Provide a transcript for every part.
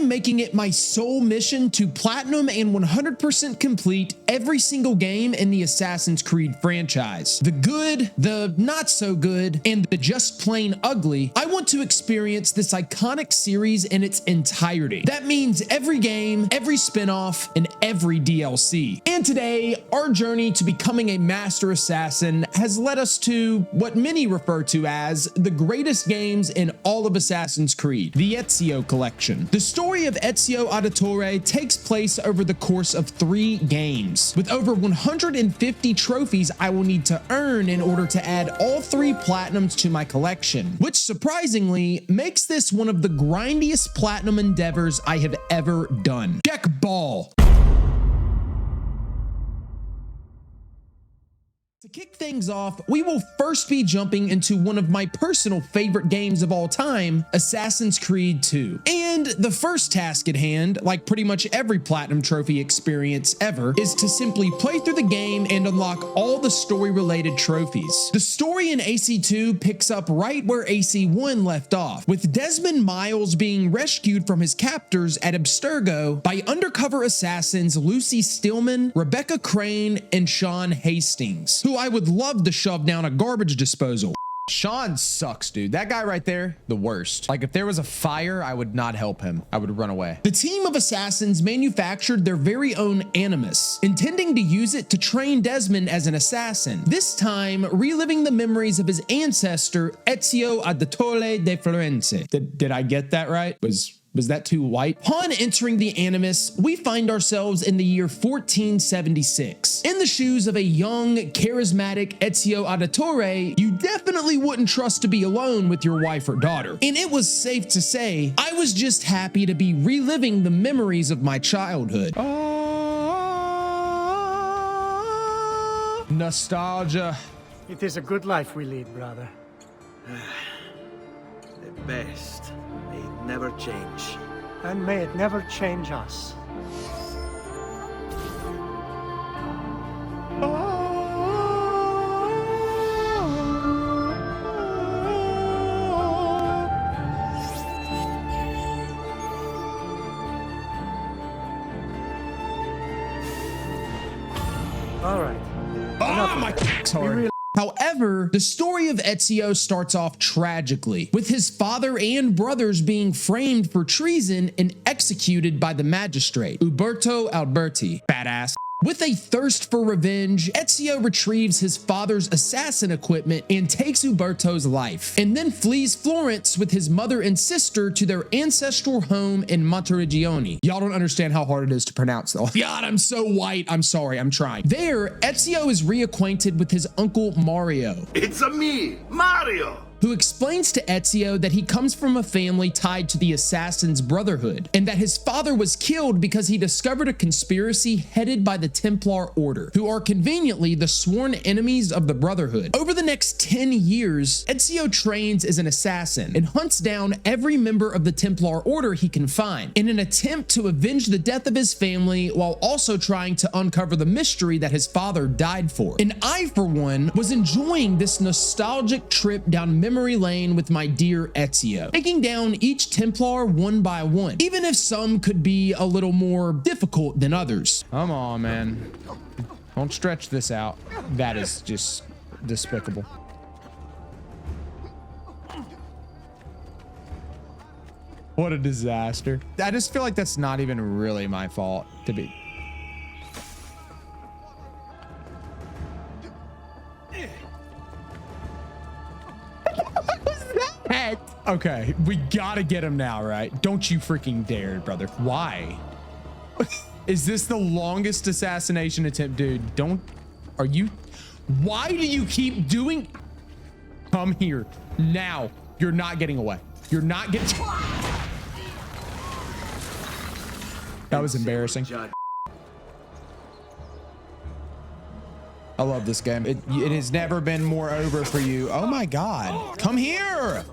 am making it my sole mission to platinum and 100% complete every single game in the Assassin's Creed franchise. The good, the not so good, and the just plain ugly. I want to experience this iconic series in its entirety. That means every game, every spin-off, and every DLC. And today, our journey to becoming a master assassin has led us to what many refer to as the greatest games in all of Assassin's Creed, the Ezio Collection. The story of Ezio Auditore takes place over the course of 3 games, with over 150 trophies I will need to earn in order to add all 3 platinums to my collection, which surprisingly makes this one of the grindiest platinum endeavors I have ever done. Check ball. To kick things off, we will first be jumping into one of my personal favorite games of all time, Assassin's Creed 2. And the first task at hand, like pretty much every platinum trophy experience ever, is to simply play through the game and unlock all the story-related trophies. The story in AC2 picks up right where AC1 left off, with Desmond Miles being rescued from his captors at Abstergo by undercover assassins Lucy Stillman, Rebecca Crane, and Sean Hastings, who I would love to shove down a garbage disposal. Sean sucks, dude. That guy right there, the worst. Like, if there was a fire, I would not help him. I would run away. The team of assassins manufactured their very own animus, intending to use it to train Desmond as an assassin, this time reliving the memories of his ancestor, Ezio Auditore de Florence. Did I get that right? Was that too white? Upon entering the Animus, we find ourselves in the year 1476. In the shoes of a young, charismatic Ezio Auditore, you definitely wouldn't trust to be alone with your wife or daughter. And it was safe to say, I was just happy to be reliving the memories of my childhood. Nostalgia. It is a good life we lead, brother. The best. May it never change. And may it never change us. All right. Oh my, sorry. However, the story of Ezio starts off tragically, with his father and brothers being framed for treason and executed by the magistrate, Uberto Alberti. Badass. With a thirst for revenge, Ezio retrieves his father's assassin equipment and takes Uberto's life, and then flees Florence with his mother and sister to their ancestral home in Monteriggioni. Y'all don't understand how hard it is to pronounce though. God, I'm so white. I'm sorry, I'm trying. There, Ezio is reacquainted with his uncle Mario. It's a me, Mario! Who explains to Ezio that he comes from a family tied to the Assassin's Brotherhood, and that his father was killed because he discovered a conspiracy headed by the Templar Order, who are conveniently the sworn enemies of the Brotherhood. Over the next 10 years, Ezio trains as an assassin and hunts down every member of the Templar Order he can find, in an attempt to avenge the death of his family while also trying to uncover the mystery that his father died for. And I, for one, was enjoying this nostalgic trip down memory lane with my dear Ezio, taking down each Templar one by one, even if some could be a little more difficult than others. Come on, man. Don't stretch this out. That is just despicable. What a disaster. I just feel like that's not even really my fault to be. Okay, we gotta get him now, right? Don't you freaking dare, brother. Why? Is this the longest assassination attempt, dude? Are you? Why do you keep doing? Come here now. You're not getting away. You're not getting. That was embarrassing. I love this game. It has never been more over for you. Oh my God. Come here.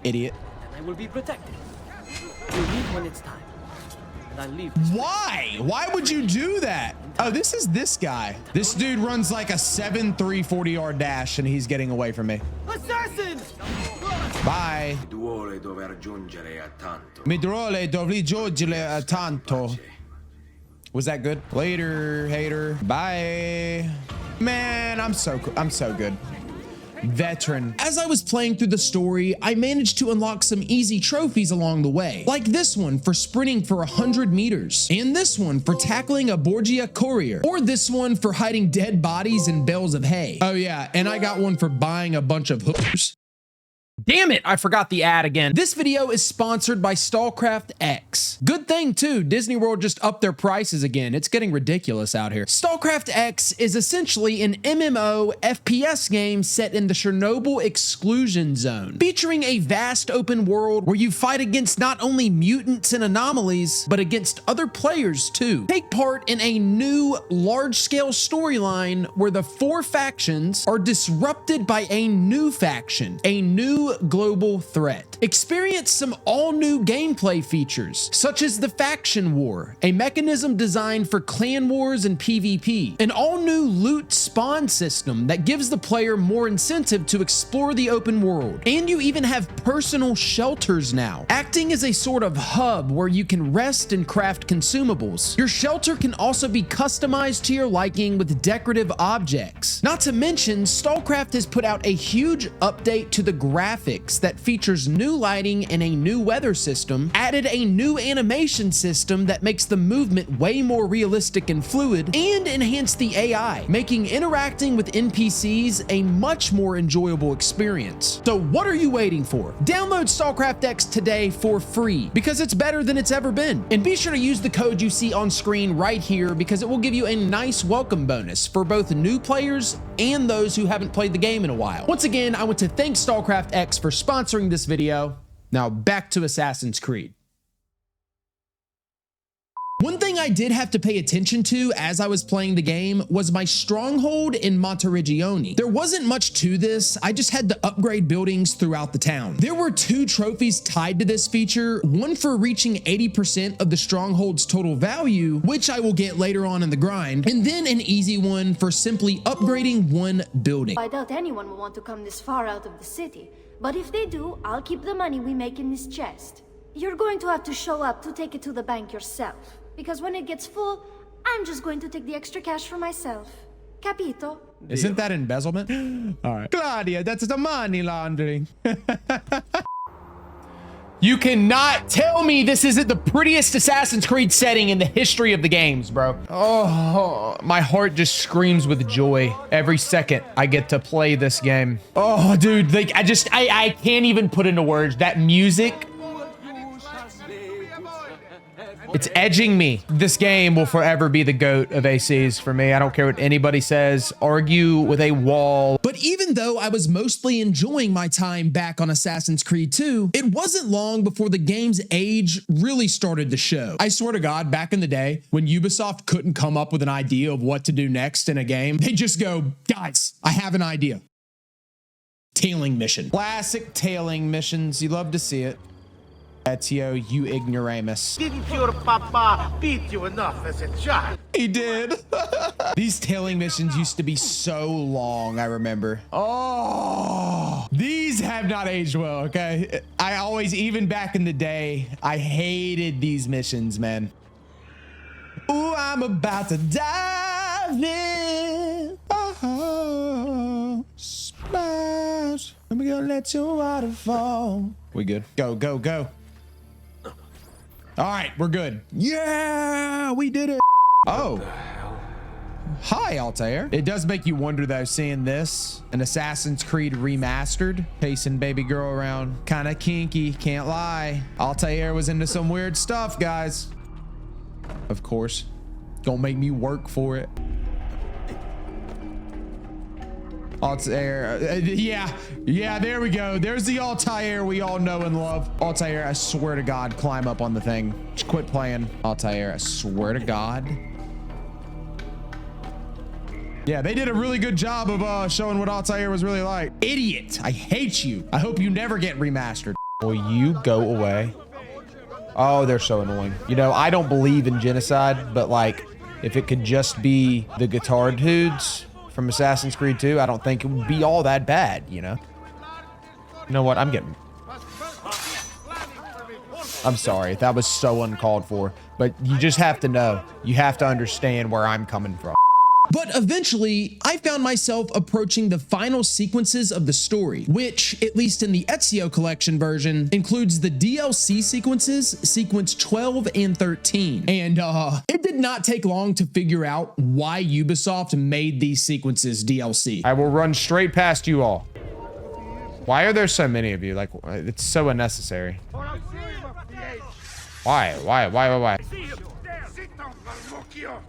Idiot. I will be protected. You leave when it's time. And I leave. Why? Why would you do that? Oh, this is this guy. This dude runs like a 7'3" 40-yard dash, and he's getting away from me. Assassins! Bye. Mi duole dover giungere a tanto. Mi duole dover giungere a tanto. Was that good? Later, hater. Bye. Man, I'm so good. Veteran. As I was playing through the story, I managed to unlock some easy trophies along the way, like this one for sprinting for 100 meters, and this one for tackling a Borgia courier, or this one for hiding dead bodies in bales of hay. Oh yeah, and I got one for buying a bunch of hookers. Damn it, I forgot the ad again. This video is sponsored by StarCraft X. Good thing too, Disney World just upped their prices again. It's getting ridiculous out here. StarCraft X is essentially an MMO FPS game set in the Chernobyl exclusion zone, featuring a vast open world where you fight against not only mutants and anomalies, but against other players too. Take part in a new large-scale storyline where the 4 factions are disrupted by a new faction, a new global threat. Experience some all-new gameplay features, such as the Faction War, a mechanism designed for clan wars and PvP, an all-new loot spawn system that gives the player more incentive to explore the open world, and you even have personal shelters now, acting as a sort of hub where you can rest and craft consumables. Your shelter can also be customized to your liking with decorative objects. Not to mention, StarCraft has put out a huge update to the graphics that features new lighting and a new weather system, added a new animation system that makes the movement way more realistic and fluid, and enhanced the AI, making interacting with NPCs a much more enjoyable experience. So what are you waiting for? Download StarCraft X today for free, because it's better than it's ever been. And be sure to use the code you see on screen right here, because it will give you a nice welcome bonus for both new players and those who haven't played the game in a while. Once again, I want to thank StarCraft X for sponsoring this video. Now back to Assassin's Creed. One thing I did have to pay attention to as I was playing the game was my stronghold in Monteriggioni. There wasn't much to this, I just had to upgrade buildings throughout the town. There were 2 trophies tied to this feature, one for reaching 80% of the stronghold's total value, which I will get later on in the grind, and then an easy one for simply upgrading 1 building. I doubt anyone will want to come this far out of the city, but if they do, I'll keep the money we make in this chest. You're going to have to show up to take it to the bank yourself. Because when it gets full, I'm just going to take the extra cash for myself. Capito? Isn't that embezzlement? All right. Claudia, that's the money laundering. You cannot tell me this isn't the prettiest Assassin's Creed setting in the history of the games, bro. Oh, my heart just screams with joy every second I get to play this game. Oh, dude, like I can't even put into words. That music, it's edging me. This game will forever be the GOAT of ACs for me. I don't care what anybody says. Argue with a wall. But even though I was mostly enjoying my time back on Assassin's Creed 2, it wasn't long before the game's age really started to show. I swear to God, back in the day, when Ubisoft couldn't come up with an idea of what to do next in a game, they just go, guys, I have an idea. Tailing mission. Classic tailing missions. You love to see it. Ezio, you ignoramus. Didn't your papa beat you enough as a child? He did. These tailing missions used to be so long, I remember. Oh, these have not aged well, okay? I always, even back in the day, I hated these missions, man. Ooh, I'm about to dive in. Oh, splash. I'm gonna let your waterfall. We good? Go, go, go. All right, we're good. Yeah, we did it. Oh. Hi, Altair. It does make you wonder, though, seeing this, an Assassin's Creed remastered, chasing baby girl around, kind of kinky, can't lie. Altair was into some weird stuff, guys. Of course. Don't make me work for it. Altair, yeah, there we go. There's the Altair we all know and love. Altair, I swear to God, climb up on the thing. Just quit playing. Altair, I swear to God. Yeah, they did a really good job of showing what Altair was really like. Idiot, I hate you. I hope you never get remastered. Will you go away? Oh, they're so annoying. You know, I don't believe in genocide, but like, If it could just be the guitar dudes from Assassin's Creed 2, I don't think it would be all that bad, you know? You know what? I'm sorry. That was so uncalled for. But you just have to know. You have to understand where I'm coming from. But eventually, I found myself approaching the final sequences of the story, which, at least in the Ezio Collection version, includes the DLC sequences, sequence 12 and 13. And it did not take long to figure out why Ubisoft made these sequences DLC. I will run straight past you all. Why are there so many of you? Like, it's so unnecessary. Why?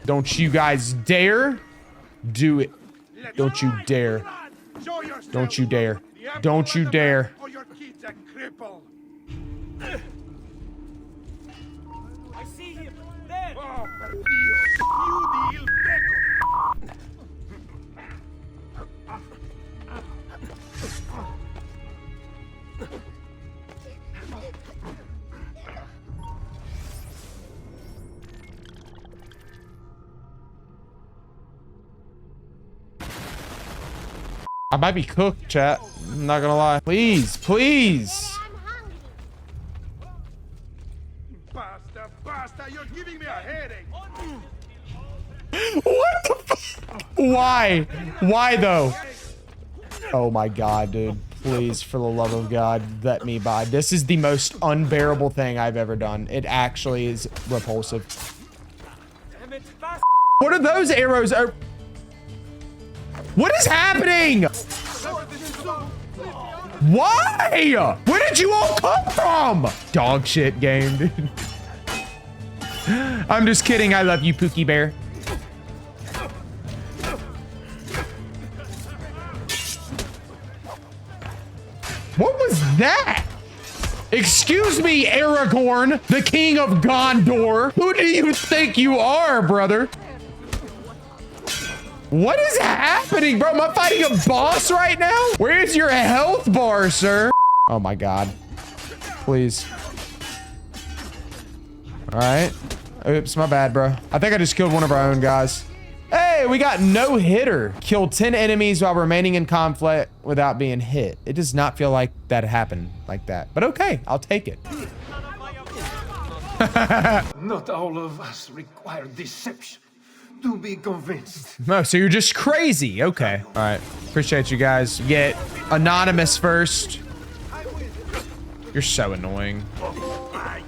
Don't you guys dare do it. Don't you dare. Don't you dare. Don't you dare. I see him. There. I might be cooked, chat. I'm not gonna lie. Please, please. Basta, you're giving me a headache. What the fuck? Why? Why though? Oh my god, dude. Please, for the love of God, let me by. This is the most unbearable thing I've ever done. It actually is repulsive. What are those arrows? What is happening? Why? Where did you all come from? Dog shit game, dude. I'm just kidding. I love you, Pookie Bear. What was that? Excuse me, Aragorn, the king of Gondor. Who do you think you are, brother? What is happening, bro? Am I fighting a boss right now? Where's your health bar, sir? Oh my god. Please. All right. Oops, my bad, bro. I think I just killed one of our own guys. Hey, we got no hitter. Killed 10 enemies while remaining in conflict without being hit. It does not feel like that happened like that. But okay, I'll take it. Not all of us require deception to be convinced. No, so you're just crazy. Okay. All right. Appreciate you guys. Get anonymous first. You're so annoying.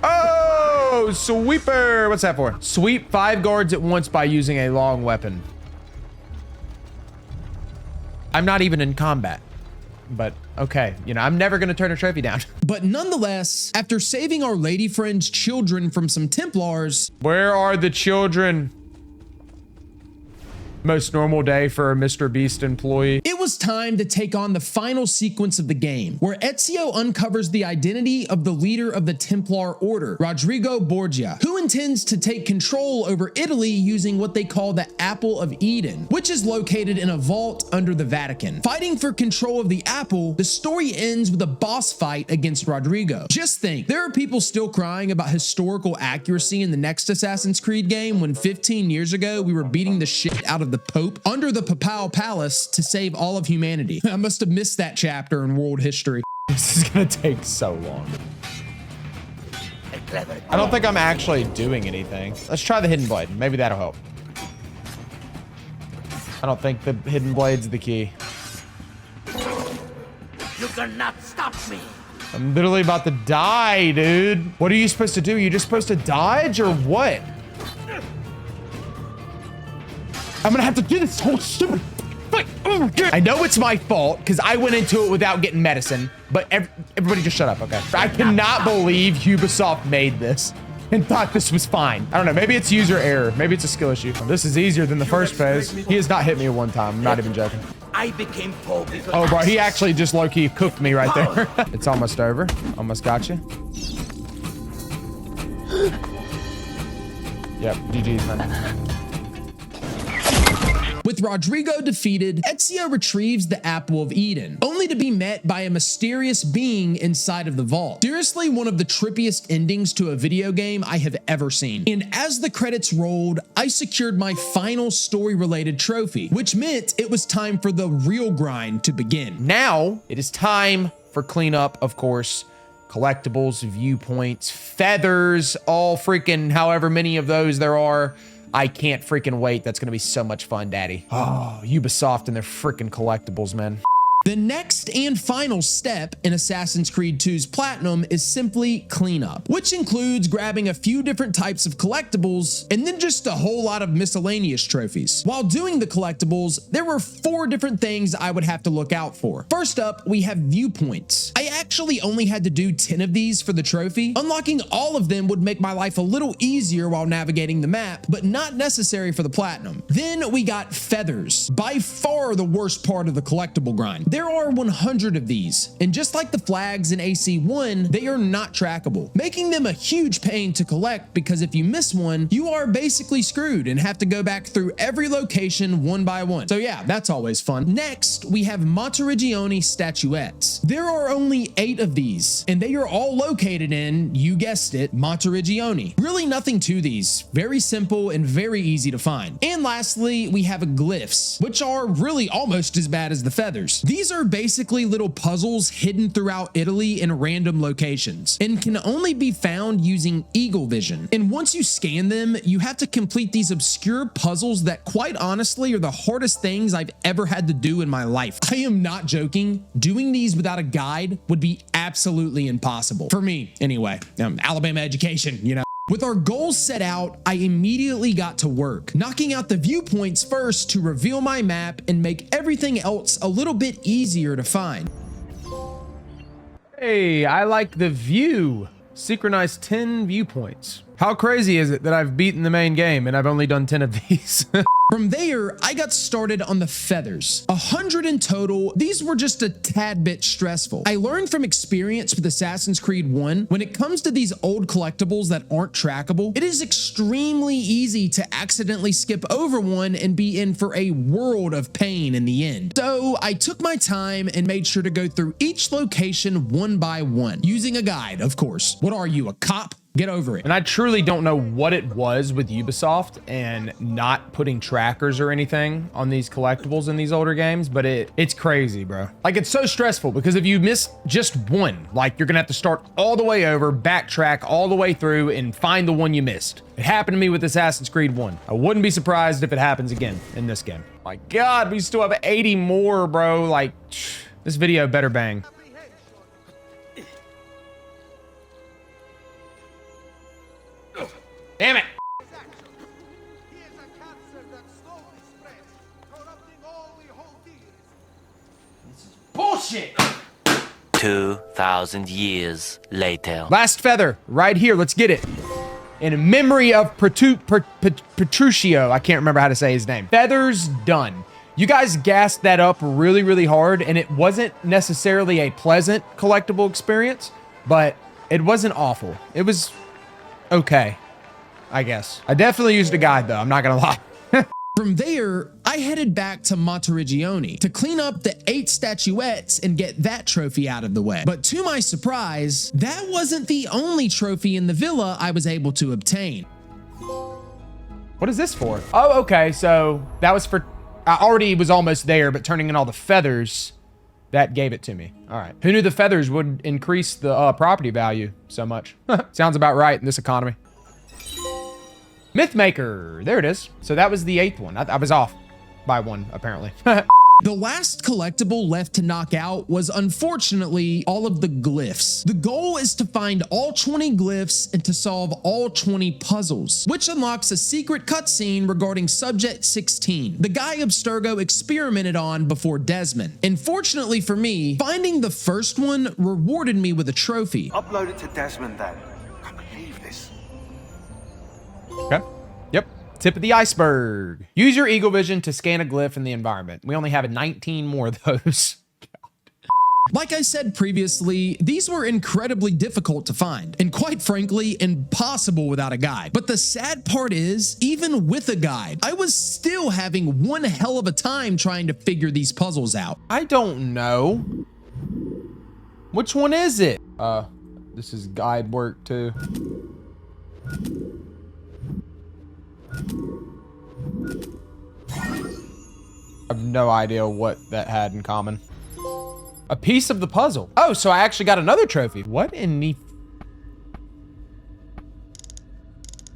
Oh, sweeper. What's that for? Sweep 5 guards at once by using a long weapon. I'm not even in combat. But okay, you know, I'm never gonna turn a trophy down. But nonetheless, after saving our lady friend's children from some Templars. Where are the children? Most normal day for a Mr. Beast employee. It was time to take on the final sequence of the game, where Ezio uncovers the identity of the leader of the Templar Order, Rodrigo Borgia, who intends to take control over Italy using what they call the Apple of Eden, which is located in a vault under the Vatican. Fighting for control of the apple, the story ends with a boss fight against Rodrigo. Just think, there are people still crying about historical accuracy in the next Assassin's Creed game when 15 years ago we were beating the shit out of the Pope under the Papal Palace to save all of humanity. I must have missed that chapter in world history. This is gonna take so long. I don't think I'm actually doing anything. Let's try the hidden blade. Maybe that'll help. I don't think the hidden blade's the key. You cannot stop me. I'm literally about to die, dude. What are you supposed to do? You're just supposed to dodge or what? I'm gonna have to do this whole stupid fight. I know it's my fault because I went into it without getting medicine, but everybody just shut up, okay? I cannot believe Ubisoft made this and thought this was fine. I don't know, maybe it's user error. Maybe it's a skill issue. This is easier than the first phase. He has not hit me one time, I'm not even joking. I became Pope because Oh, bro, he actually just low-key cooked me right there. It's almost over. Almost got you. Yep, GG's, man. With Rodrigo defeated, Ezio retrieves the Apple of Eden, only to be met by a mysterious being inside of the vault. Seriously, one of the trippiest endings to a video game I have ever seen. And as the credits rolled, I secured my final story-related trophy, which meant it was time for the real grind to begin. Now, it is time for cleanup, of course. Collectibles, viewpoints, feathers, all freaking however many of those there are. I can't freaking wait. That's going to be so much fun, Daddy. Oh, Ubisoft and their freaking collectibles, man. The next and final step in Assassin's Creed 2's Platinum is simply cleanup, which includes grabbing a few different types of collectibles and then just a whole lot of miscellaneous trophies. While doing the collectibles, there were 4 different things I would have to look out for. First up, we have viewpoints. I actually only had to do 10 of these for the trophy. Unlocking all of them would make my life a little easier while navigating the map, but not necessary for the Platinum. Then we got feathers, by far the worst part of the collectible grind. There are 100 of these, and just like the flags in ACII, they are not trackable, making them a huge pain to collect because if you miss one, you are basically screwed and have to go back through every location one by one. So yeah, that's always fun. Next, we have Monteriggioni statuettes. There are only 8 of these, and they are all located in, you guessed it, Monteriggioni. Really nothing to these. Very simple and very easy to find. And lastly, we have glyphs, which are really almost as bad as the feathers. These are basically little puzzles hidden throughout Italy in random locations and can only be found using eagle vision. And once you scan them, you have to complete these obscure puzzles that quite honestly are the hardest things I've ever had to do in my life. I am not joking. Doing these without a guide would be absolutely impossible. For me, anyway. Alabama education, you know. With our goals set out, I immediately got to work, knocking out the viewpoints first to reveal my map and make everything else a little bit easier to find. Hey, I like the view. Synchronized 10 viewpoints. How crazy is it that I've beaten the main game and I've only done 10 of these? From there, I got started on the feathers. 100 in total. These were just a tad bit stressful. I learned from experience with Assassin's Creed 1, when it comes to these old collectibles that aren't trackable, it is extremely easy to accidentally skip over one and be in for a world of pain in the end. So I took my time and made sure to go through each location one by one, using a guide, of course. What are you, a cop? Get over it. And I truly don't know what it was with Ubisoft and not putting trackers or anything on these collectibles in these older games, but it's crazy, bro. Like, it's so stressful because if you miss just one, like, you're gonna have to start all the way over, backtrack all the way through and find the one you missed. It happened to me with Assassin's Creed 1. I wouldn't be surprised if it happens again in this game. My God, we still have 80 more, bro. Like, this video better bang. Damn it! Bullshit! 2,000 years later. Last feather, right here. Let's get it. In memory of Petruccio. I can't remember how to say his name. Feathers done. You guys gassed that up really, really hard, and it wasn't necessarily a pleasant collectible experience, but it wasn't awful. It was okay, I guess. I definitely used a guide, though. I'm not gonna lie. From there, I headed back to Monteriggioni to clean up the 8 statuettes and get that trophy out of the way. But to my surprise, that wasn't the only trophy in the villa I was able to obtain. What is this for? Oh, okay. So that was for... I already was almost there, but turning in all the feathers, that gave it to me. All right. Who knew the feathers would increase the property value so much? Sounds about right in this economy. Mythmaker, there it is. So that was the 8th one. I was off by 1, apparently. The last collectible left to knock out was unfortunately all of the glyphs. The goal is to find all 20 glyphs and to solve all 20 puzzles, which unlocks a secret cutscene regarding Subject 16, the guy Abstergo experimented on before Desmond. And fortunately for me, finding the first one rewarded me with a trophy. Upload it to Desmond then. I can't believe this. Okay. Yep. Tip of the iceberg. Use your eagle vision to scan a glyph in the environment. We only have 19 more of those. Like I said previously, these were incredibly difficult to find, and quite frankly, impossible without a guide. But the sad part is, even with a guide, I was still having one hell of a time trying to figure these puzzles out. I don't know. Which one is it? This is guide work too. I have no idea what that had in common. A piece of the puzzle. Oh, so I actually got another trophy. What in the...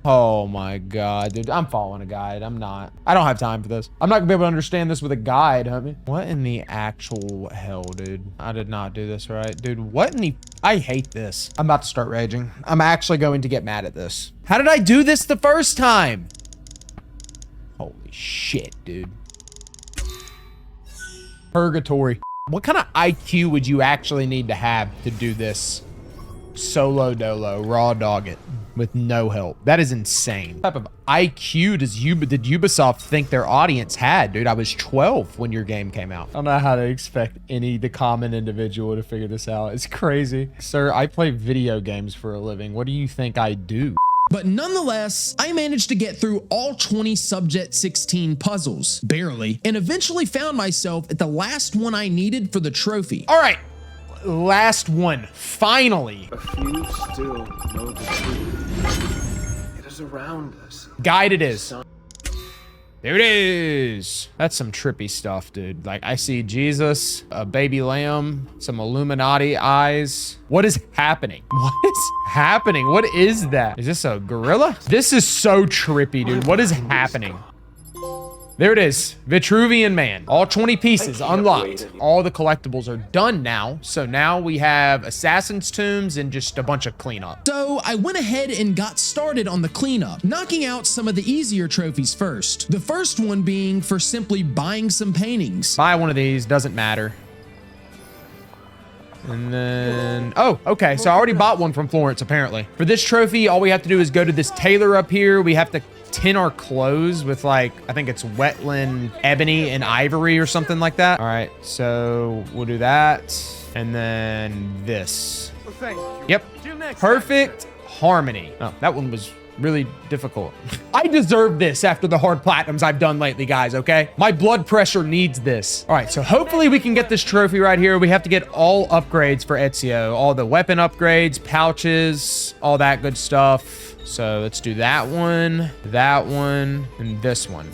Oh my God, dude. I'm following a guide. I'm not. I don't have time for this. I'm not gonna be able to understand this with a guide, homie. What in the actual hell, dude? I did not do this right. Dude, what in the... I hate this. I'm about to start raging. I'm actually going to get mad at this. How did I do this the first time? Holy shit, dude. Purgatory. What kind of IQ would you actually need to have to do this solo dolo, raw dog it with no help? That is insane. What type of IQ did Ubisoft think their audience had, dude? I was 12 when your game came out. I don't know how to expect the common individual to figure this out. It's crazy. Sir, I play video games for a living. What do you think I do? But nonetheless, I managed to get through all 20 Subject 16 puzzles, barely, and eventually found myself at the last one I needed for the trophy. All right, last one, finally. A few still know the truth. It is around us. Guide it is. There it is. That's some trippy stuff, dude. Like, I see Jesus, a baby lamb, some Illuminati eyes. What is happening? What is happening? What is that? Is this a gorilla? This is so trippy, dude. What is happening? There it is. Vitruvian Man. All 20 pieces unlocked. All the collectibles are done now. So now we have Assassin's Tombs and just a bunch of cleanup. So I went ahead and got started on the cleanup, knocking out some of the easier trophies first. The first one being for simply buying some paintings. Buy one of these, doesn't matter. And then, oh, okay. So I already bought one from Florence, apparently. For this trophy, all we have to do is go to this tailor up here. We have to tin our clothes with, like, I think it's wetland ebony and ivory or something like that. All right, so we'll do that. And then this. Well, thank you. Yep, perfect harmony. Oh, that one was really difficult. I deserve this after the hard platinums I've done lately, guys, okay? My blood pressure needs this. All right, so hopefully we can get this trophy right here. We have to get all upgrades for Ezio. All the weapon upgrades, pouches, all that good stuff. So let's do that one, and this one.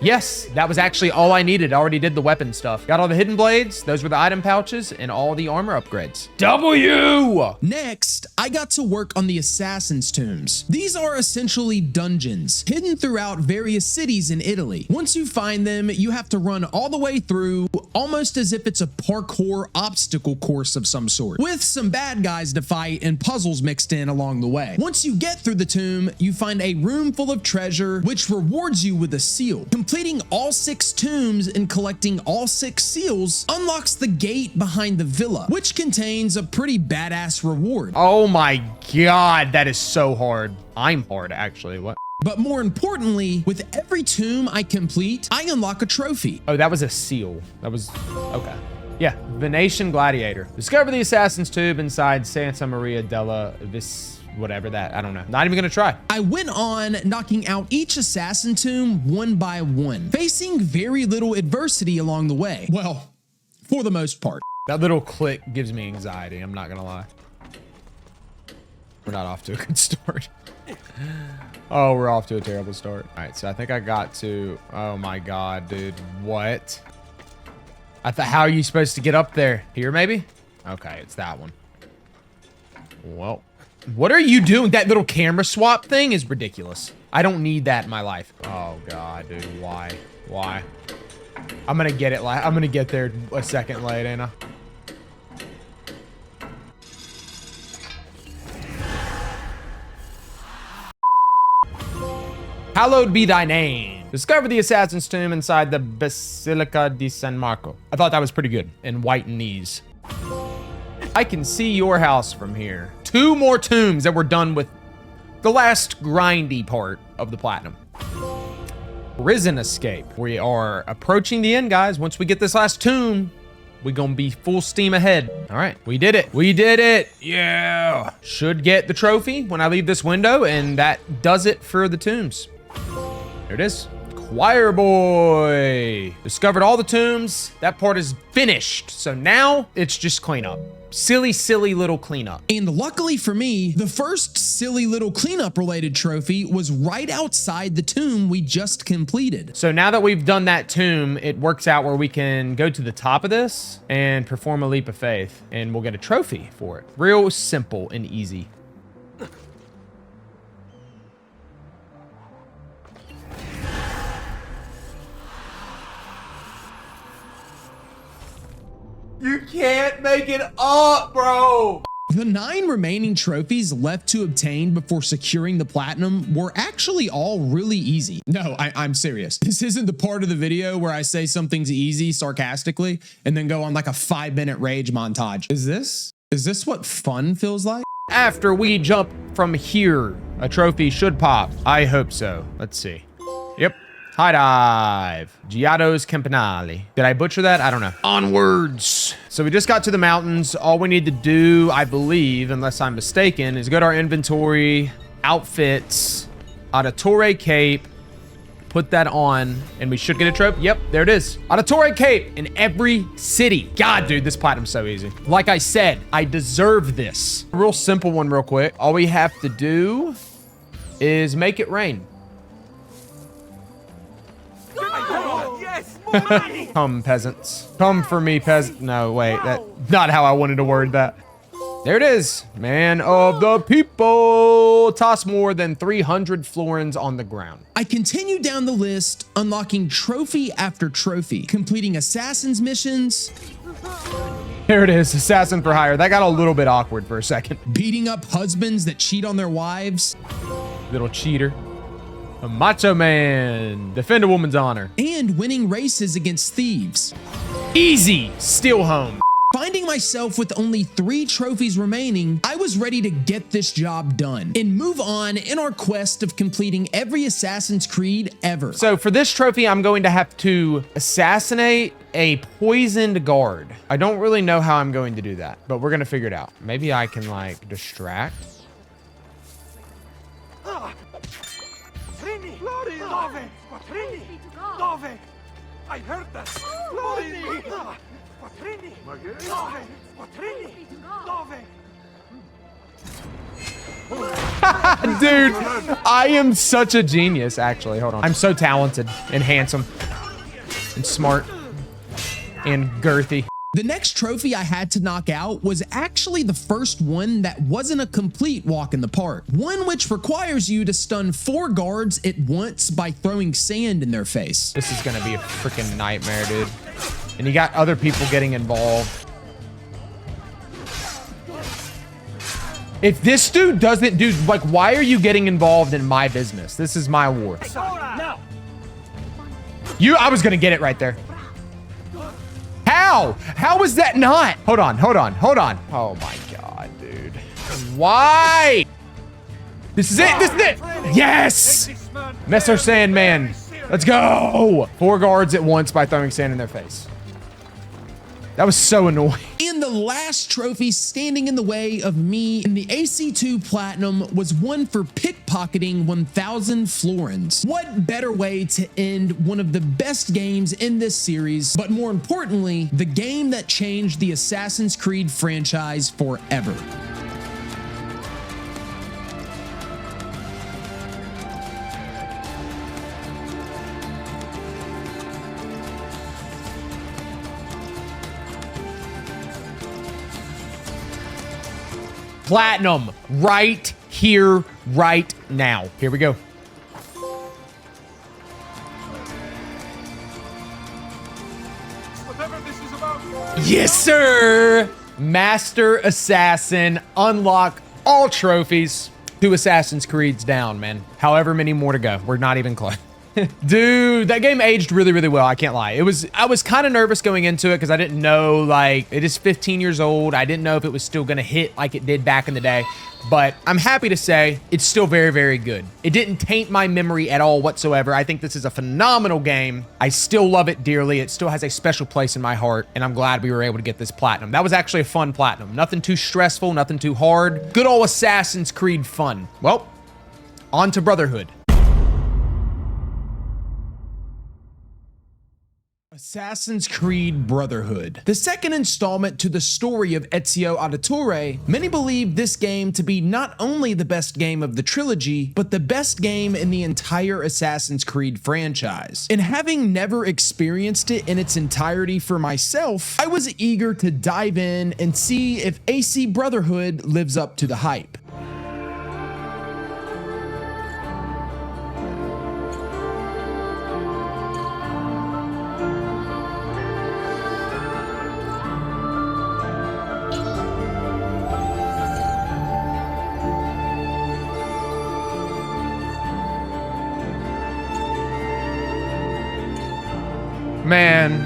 Yes, that was actually all I needed. I already did the weapon stuff. Got all the hidden blades. Those were the item pouches and all the armor upgrades. W! Next, I got to work on the Assassin's Tombs. These are essentially dungeons hidden throughout various cities in Italy. Once you find them, you have to run all the way through, almost as if it's a parkour obstacle course of some sort, with some bad guys to fight and puzzles mixed in along the way. Once you get through the tomb, you find a room full of treasure, which rewards you with a seal. Completing all 6 tombs and collecting all 6 seals unlocks the gate behind the villa, which contains a pretty badass reward. Oh my God, that is so hard. I'm hard, actually. What? But more importantly, with every tomb I complete, I unlock a trophy. Oh, that was a seal. That was, okay. Yeah, Venetian Gladiator. Discover the Assassin's Tomb inside Santa Maria della whatever that, I don't know. Not even gonna try. I went on knocking out each assassin tomb one by one, facing very little adversity along the way. Well, for the most part. That little click gives me anxiety, I'm not gonna lie. We're not off to a good start. Oh, we're off to a terrible start. All right, so I think I got to, oh my God, dude, what? How are you supposed to get up there? Here, maybe? Okay, it's that one. Well, what are you doing? That little camera swap thing is ridiculous. I don't need that in my life. Oh God, dude, why? Why? I'm gonna get it. I'm gonna get there a second late, ain't I? Hallowed be thy name. Discover the Assassin's Tomb inside the Basilica di San Marco. I thought that was pretty good. And whiten these. I can see your house from here. 2 more tombs that we're done with the last grindy part of the platinum. Prison escape. We are approaching the end, guys. Once we get this last tomb, We gonna be full steam ahead. All right, we did it. We did it. Yeah. Should get the trophy when I leave this window, and that does it for the tombs. There it is. Choir boy. Discovered all the tombs. That part is finished. So now it's just cleanup. Silly, silly little cleanup. And luckily for me, the first silly little cleanup related trophy was right outside the tomb we just completed. So now that we've done that tomb, it works out where we can go to the top of this and perform a leap of faith, and we'll get a trophy for it. Real simple and easy. You can't make it up, bro. The 9 remaining trophies left to obtain before securing the platinum were actually all really easy. No, I'm serious. This isn't the part of the video where I say something's easy sarcastically and then go on like a 5-minute rage montage. Is this what fun feels like? After we jump from here, a trophy should pop. I hope so. Let's see. Yep. High dive. Giados Campanale. Did I butcher that? I don't know. Onwards. So we just got to the mountains. All we need to do, I believe, unless I'm mistaken, is go to our inventory, outfits, Auditore Cape, put that on, and we should get a trophy. Yep, there it is. Auditore Cape in every city. God, dude, this platinum's so easy. Like I said, I deserve this. A real simple one real quick. All we have to do is make it rain. Come, peasants. Come for me, peasant. No, wait, that's not how I wanted to word that. There it is. Man of the people. Toss more than 300 florins on the ground. I continued down the list, unlocking trophy after trophy, completing assassins missions. There it is, assassin for hire. That got a little bit awkward for a second. Beating up husbands that cheat on their wives. Little cheater. A macho man. Defend a woman's honor. And winning races against thieves. Easy. Steal home. Finding myself with only 3 trophies remaining, I was ready to get this job done and move on in our quest of completing every Assassin's Creed ever. So for this trophy, I'm going to have to assassinate a poisoned guard. I don't really know how I'm going to do that, but we're going to figure it out. Maybe I can like distract. Dove? Quattrini? Dove? I heard that. Quattrini? Dove? Quattrini? Dove? Dude, I am such a genius, actually. Hold on. I'm so talented and handsome and smart and girthy. The next trophy I had to knock out was actually the first one that wasn't a complete walk in the park. One which requires you to stun 4 guards at once by throwing sand in their face. This is gonna be a freaking nightmare, dude. And you got other people getting involved. If this dude doesn't, dude, like, why are you getting involved in my business? This is my war. No. I was gonna get it right there. How? How was that not? Hold on. Oh my God, dude. Why? This is it. Yes. Messer Sandman. Let's go. 4 guards at once by throwing sand in their face. That was so annoying. And the last trophy standing in the way of me in the AC2 Platinum was one for pickpocketing 1,000 florins. What better way to end one of the best games in this series, but more importantly, the game that changed the Assassin's Creed franchise forever. Platinum right here, right now. Here we go. Whatever this is about. Yes, sir. Master Assassin. Unlock all trophies. 2 Assassin's Creeds down, man. However many more to go. We're not even close. Dude, that game aged really, really well. I can't lie. I was kind of nervous going into it because I didn't know, like, it is 15 years old. I didn't know if it was still going to hit like it did back in the day. But I'm happy to say it's still very, very good. It didn't taint my memory at all whatsoever. I think this is a phenomenal game. I still love it dearly. It still has a special place in my heart, and I'm glad we were able to get this platinum. That was actually a fun platinum. Nothing too stressful, nothing too hard. Good old Assassin's Creed fun. Well, on to Brotherhood. Assassin's Creed Brotherhood, the second installment to the story of Ezio Auditore. Many believe this game to be not only the best game of the trilogy, but the best game in the entire Assassin's Creed franchise. And having never experienced it in its entirety for myself, I was eager to dive in and see if ACII Brotherhood lives up to the hype. Man,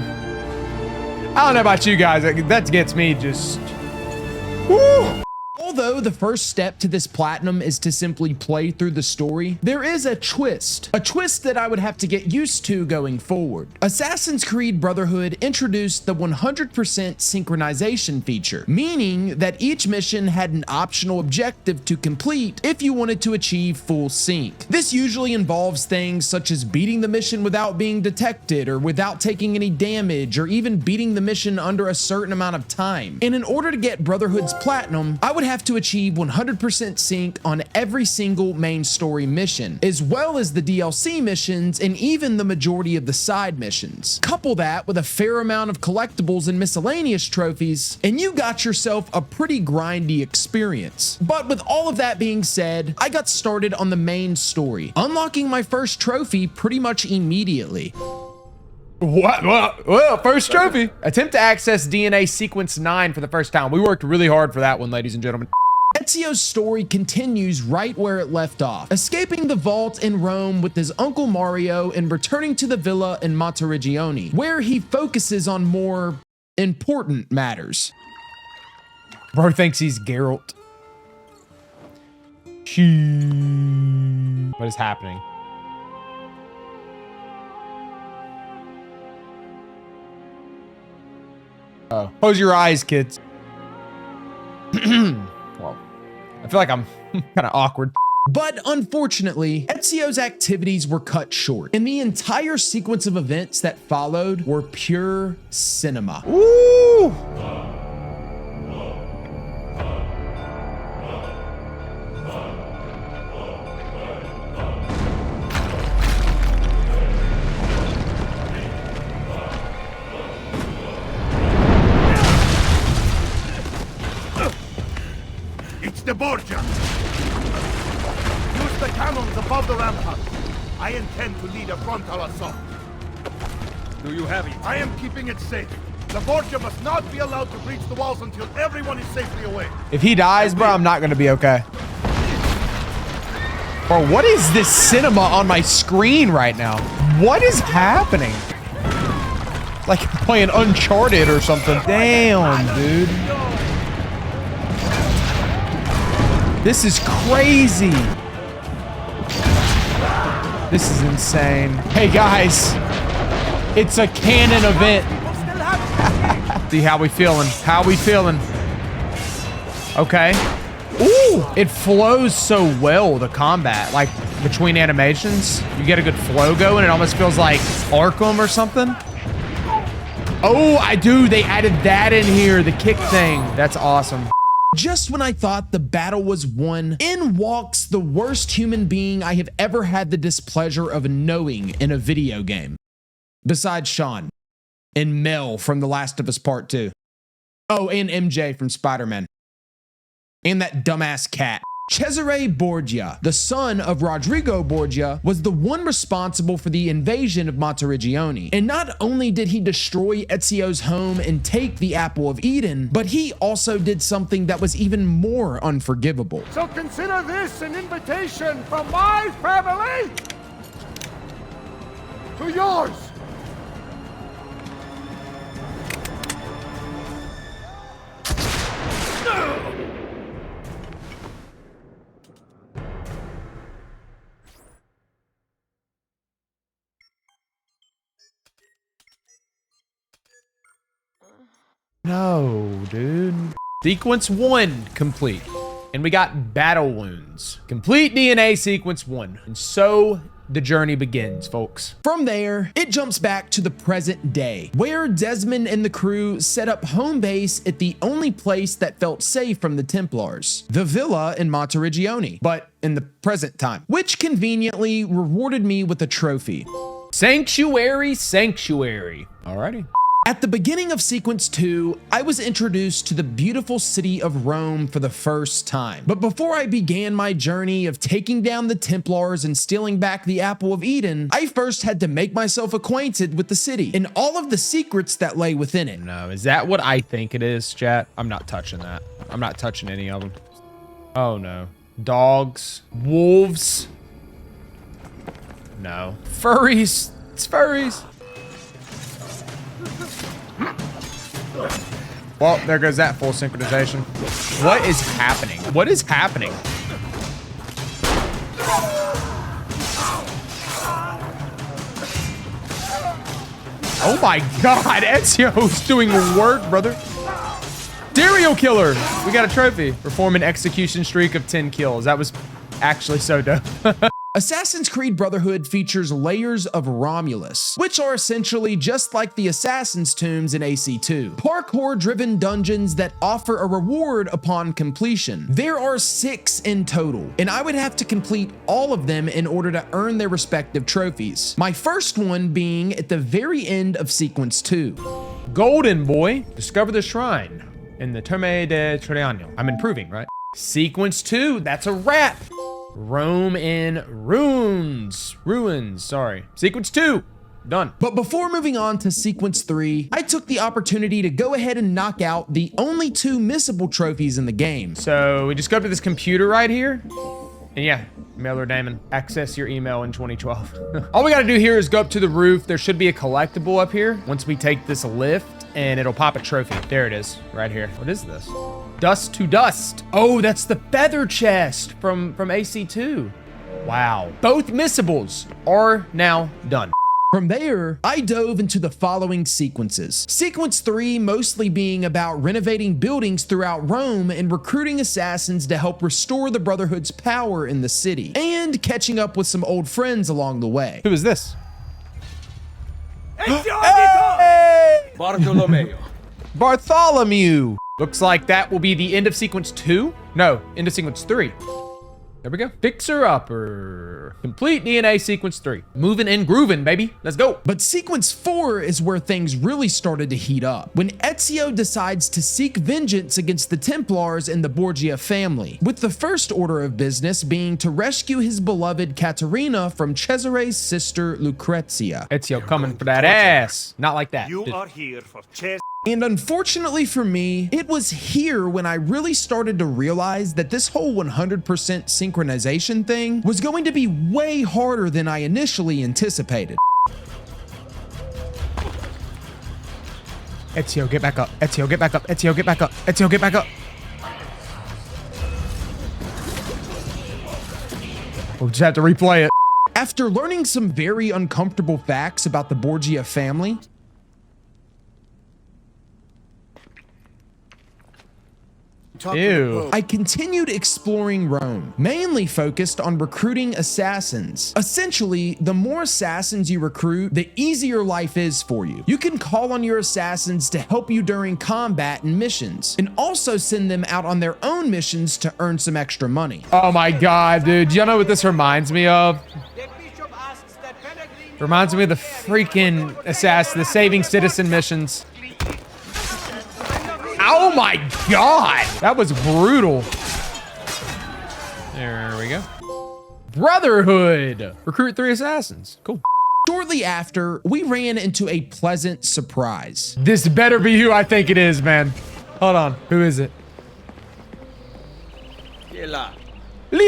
I don't know about you guys, that gets me just, woo. Although the first step to this platinum is to simply play through the story, there is a twist that I would have to get used to going forward. Assassin's Creed Brotherhood introduced the 100% synchronization feature, meaning that each mission had an optional objective to complete if you wanted to achieve full sync. This usually involves things such as beating the mission without being detected or without taking any damage, or even beating the mission under a certain amount of time. And in order to get Brotherhood's platinum, I would have to achieve 100% sync on every single main story mission, as well as the DLC missions and even the majority of the side missions. Couple that with a fair amount of collectibles and miscellaneous trophies, and you got yourself a pretty grindy experience. But with all of that being said, I got started on the main story, unlocking my first trophy pretty much immediately. What? Well, first trophy. Attempt to access DNA sequence 9 for the first time. We worked really hard for that one, ladies and gentlemen. Ezio's story continues right where it left off, escaping the vault in Rome with his uncle Mario and returning to the villa in Monteriggioni, where he focuses on more important matters. Bro thinks he's Geralt. What is happening? Oh, close your eyes, kids. Well, I feel like I'm kind of awkward. But unfortunately, Ezio's activities were cut short, and the entire sequence of events that followed were pure cinema. Ooh! The Borgia! Use the cannons above the rampart. I intend to lead a frontal assault. Do you have it? I am keeping it safe. The Borgia must not be allowed to breach the walls until everyone is safely away. If he dies, bro, I'm not gonna be okay. Bro, what is this cinema on my screen right now? What is happening? Like playing Uncharted or something. Damn, dude. This is crazy. This is insane. Hey guys, it's a canon event. See how we feeling? How we feeling? Okay. Ooh, it flows so well, the combat, like between animations. You get a good flow going. It almost feels like Arkham or something. Oh, I do. They added that in here, the kick thing. That's awesome. Just when I thought the battle was won, in walks the worst human being I have ever had the displeasure of knowing in a video game. Besides Sean. And Mel from The Last of Us Part 2. Oh, and MJ from Spider-Man. And that dumbass cat. Cesare Borgia, the son of Rodrigo Borgia, was the one responsible for the invasion of Monteriggioni. And not only did he destroy Ezio's home and take the Apple of Eden, but he also did something that was even more unforgivable. So consider this an invitation from my family To yours! No, dude. Sequence 1 complete. And we got battle wounds. Complete DNA sequence 1. And so the journey begins, folks. From there, it jumps back to the present day, where Desmond and the crew set up home base at the only place that felt safe from the Templars, the villa in Monteriggioni, but in the present time, which conveniently rewarded me with a trophy. Sanctuary, sanctuary. Alrighty. At the beginning of Sequence 2, I was introduced to the beautiful city of Rome for the first time. But before I began my journey of taking down the Templars and stealing back the Apple of Eden, I first had to make myself acquainted with the city and all of the secrets that lay within it. No, is that what I think it is, chat? I'm not touching that. I'm not touching any of them. Oh no. Dogs, wolves. No. Furries. It's furries. Well, there goes that full synchronization. What is happening? What is happening? Oh my God, Ezio's doing work, brother. Serial killer. We got a trophy. Perform an execution streak of 10 kills. That was actually so dope. Assassin's Creed Brotherhood features layers of Romulus, which are essentially just like the Assassin's Tombs in AC2. Parkour-driven dungeons that offer a reward upon completion. There are 6 in total, and I would have to complete all of them in order to earn their respective trophies. My first one being at the very end of Sequence 2. Golden boy, discover the shrine in the Terme de Triano. I'm improving, right? Sequence 2, that's a wrap. Rome in ruins. Sorry. Sequence 2, done. But before moving on to Sequence 3, I took the opportunity to go ahead and knock out the only 2 missable trophies in the game. So we just go up to this computer right here. And yeah, Mailer Damon, access your email in 2012. All we gotta do here is go up to the roof. There should be a collectible up here. Once we take this lift, and it'll pop a trophy. There it is, right here. What is this? Dust to dust. Oh, that's the feather chest from AC2. Wow. Both missables are now done. From there, I dove into the following sequences. Sequence 3 mostly being about renovating buildings throughout Rome and recruiting assassins to help restore the Brotherhood's power in the city, and catching up with some old friends along the way. Who is this? Hey! Bartholomew. Looks like that will be the end of Sequence 2. No, end of Sequence 3. There we go. Fixer-upper. Complete DNA Sequence 3. Moving and grooving, baby. Let's go. But Sequence 4 is where things really started to heat up, when Ezio decides to seek vengeance against the Templars and the Borgia family, with the first order of business being to rescue his beloved Caterina from Cesare's sister Lucrezia. Ezio coming for that ass. Not like that. You are here for chess. And unfortunately for me, it was here when I really started to realize that this whole 100% synchronization thing was going to be way harder than I initially anticipated. Ezio, get back up. Ezio, get back up. Ezio, get back up. Ezio, get back up. We'll just have to replay it. After learning some very uncomfortable facts about the Borgia family, Ew. I continued exploring Rome, mainly focused on recruiting assassins. Essentially, the more assassins you recruit, the easier life is for you. You can call on your assassins to help you during combat and missions, and also send them out on their own missions to earn some extra money. Oh my God, dude. Do y'all know what this reminds me of? Reminds me of the freaking the Saving Citizen missions. Oh my God, that was brutal. There we go. Brotherhood. Recruit 3 assassins. Cool. Shortly after, we ran into a pleasant surprise. This better be who I think it is, man. Hold on. Who is it? Leonardo!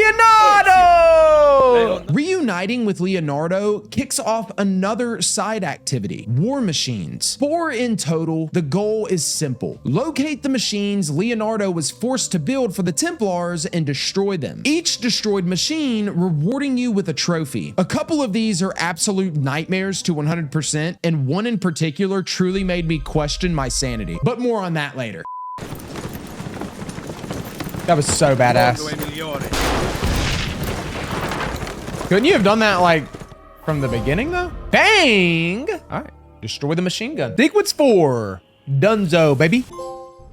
Oh! Reuniting with Leonardo kicks off another side activity, war machines. 4 in total. The goal is simple. Locate the machines Leonardo was forced to build for the Templars and destroy them. Each destroyed machine rewarding you with a trophy. A couple of these are absolute nightmares to 100%, and one in particular truly made me question my sanity. But more on that later. That was so badass. Couldn't you have done that like from the beginning though? Bang! All right, destroy the machine gun. Sequence 4, Dunzo, baby.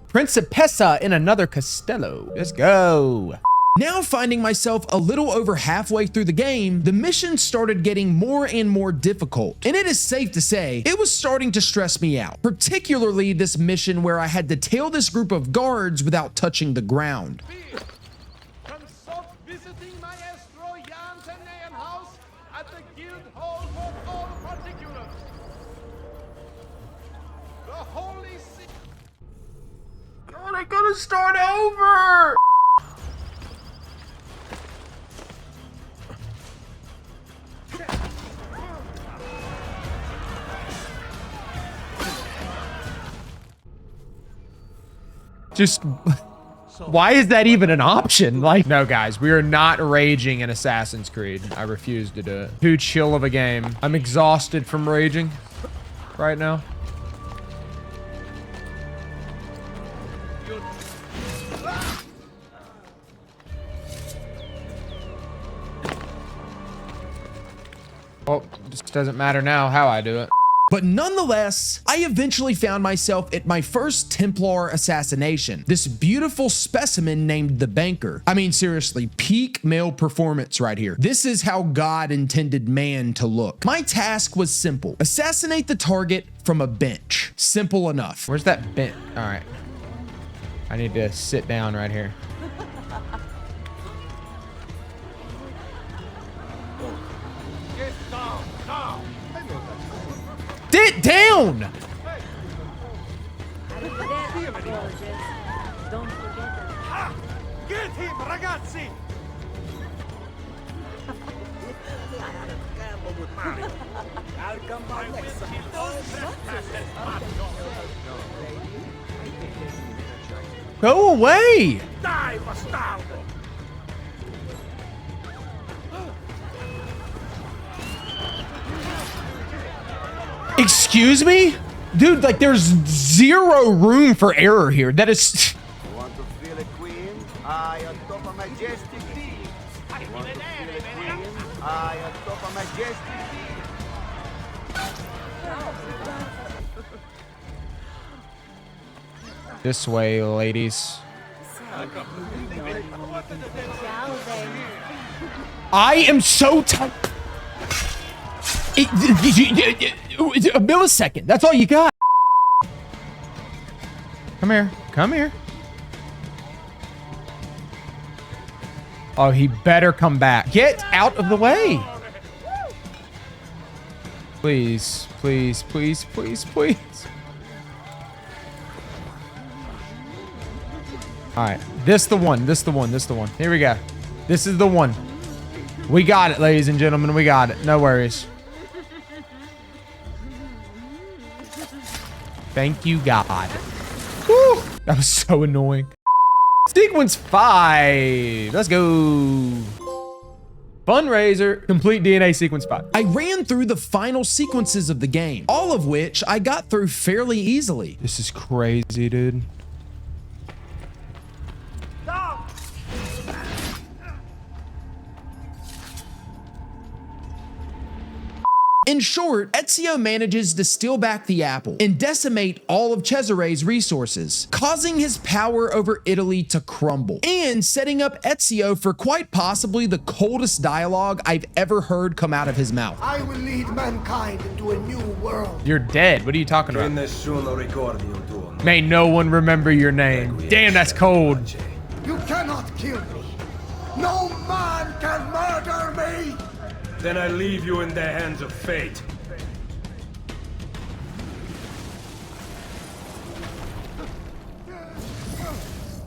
Principessa in another Castello. Let's go. Now finding myself a little over halfway through the game, the mission started getting more and more difficult. And it is safe to say, it was starting to stress me out. Particularly this mission where I had to tail this group of guards without touching the ground. Consult visiting Maestro Jansen house at the guild hall for all particulars. The holy see. Oh, I gotta start over. Just, why is that even an option? Like, no, guys, we are not raging in Assassin's Creed. I refuse to do it. Too chill of a game. I'm exhausted from raging right now. Well, it just doesn't matter now how I do it. But nonetheless, I eventually found myself at my first Templar assassination. This beautiful specimen named the Banker. I mean, seriously, peak male performance right here. This is how God intended man to look. My task was simple. Assassinate the target from a bench. Simple enough. Where's that bench? All right. I need to sit down right here. Sit down! Get him, ragazzi! Go away! Die, bastardo! Excuse me? Dude, like there's zero room for error here. That is... You want to feel a queen? I on top of majestic deeds. You want to feel a queen? I on top of majestic deeds. This way, ladies. I am so tight. A millisecond. That's all you got. Come here. Come here. Oh, he better come back. Get out of the way. Please, please, please, please, please. All right. This the one. This the one. This the one. Here we go. This is the one. We got it, ladies and gentlemen. We got it. No worries. Thank you, God. Whew, that was so annoying. Sequence 5. Let's go. Fundraiser. Complete DNA sequence 5. I ran through the final sequences of the game, all of which I got through fairly easily. This is crazy, dude. In short, Ezio manages to steal back the apple and decimate all of Cesare's resources, causing his power over Italy to crumble, and setting up Ezio for quite possibly the coldest dialogue I've ever heard come out of his mouth. I will lead mankind into a new world. You're dead. What are you talking about? May no one remember your name. Damn, that's cold. You cannot kill me. No man can murder me. Then I leave you in the hands of fate.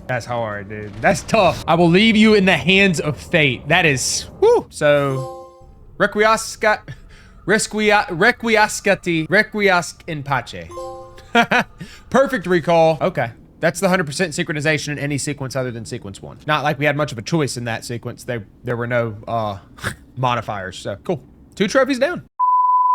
That's hard, dude. That's tough. I will leave you in the hands of fate. That is, whoo. So, requiescat in pace. Perfect recall. Okay. That's the 100% synchronization in any sequence other than sequence 1. Not like we had much of a choice in that sequence. There were no modifiers. So cool. 2 trophies down.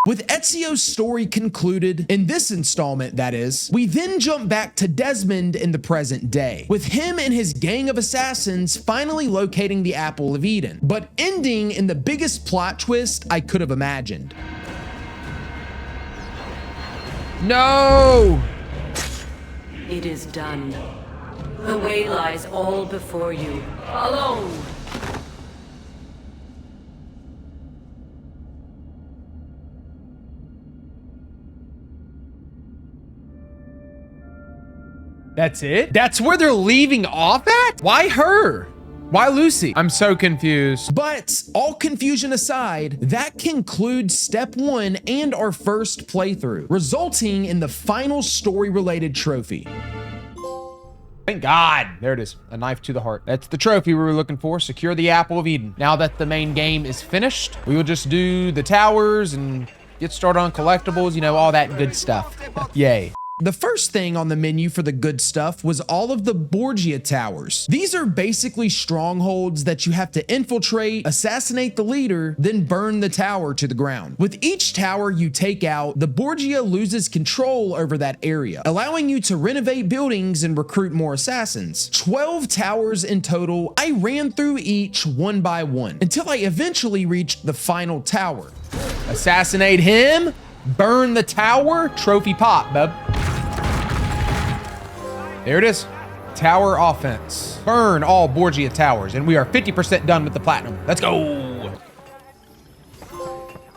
With Ezio's story concluded, in this installment that is, we then jump back to Desmond in the present day, with him and his gang of assassins finally locating the Apple of Eden, but ending in the biggest plot twist I could have imagined. No! It is done. The way lies all before you, alone. That's it? That's where they're leaving off at? Why her? Why Lucy? I'm so confused. But all confusion aside, that concludes step 1 and our first playthrough, resulting in the final story-related trophy. Thank God. There it is. A knife to the heart. That's the trophy we were looking for. Secure the Apple of Eden. Now that the main game is finished, we will just do the towers and get started on collectibles, you know, all that good stuff. Yay. The first thing on the menu for the good stuff was all of the Borgia towers. These are basically strongholds that you have to infiltrate, assassinate the leader, then burn the tower to the ground. With each tower you take out, the Borgia loses control over that area, allowing you to renovate buildings and recruit more assassins. 12 towers in total. I ran through each one by one until I eventually reached the final tower. Assassinate him, burn the tower, trophy pop, bub. There it is. Tower offense. Burn all Borgia towers, and we are 50% done with the platinum. Let's go.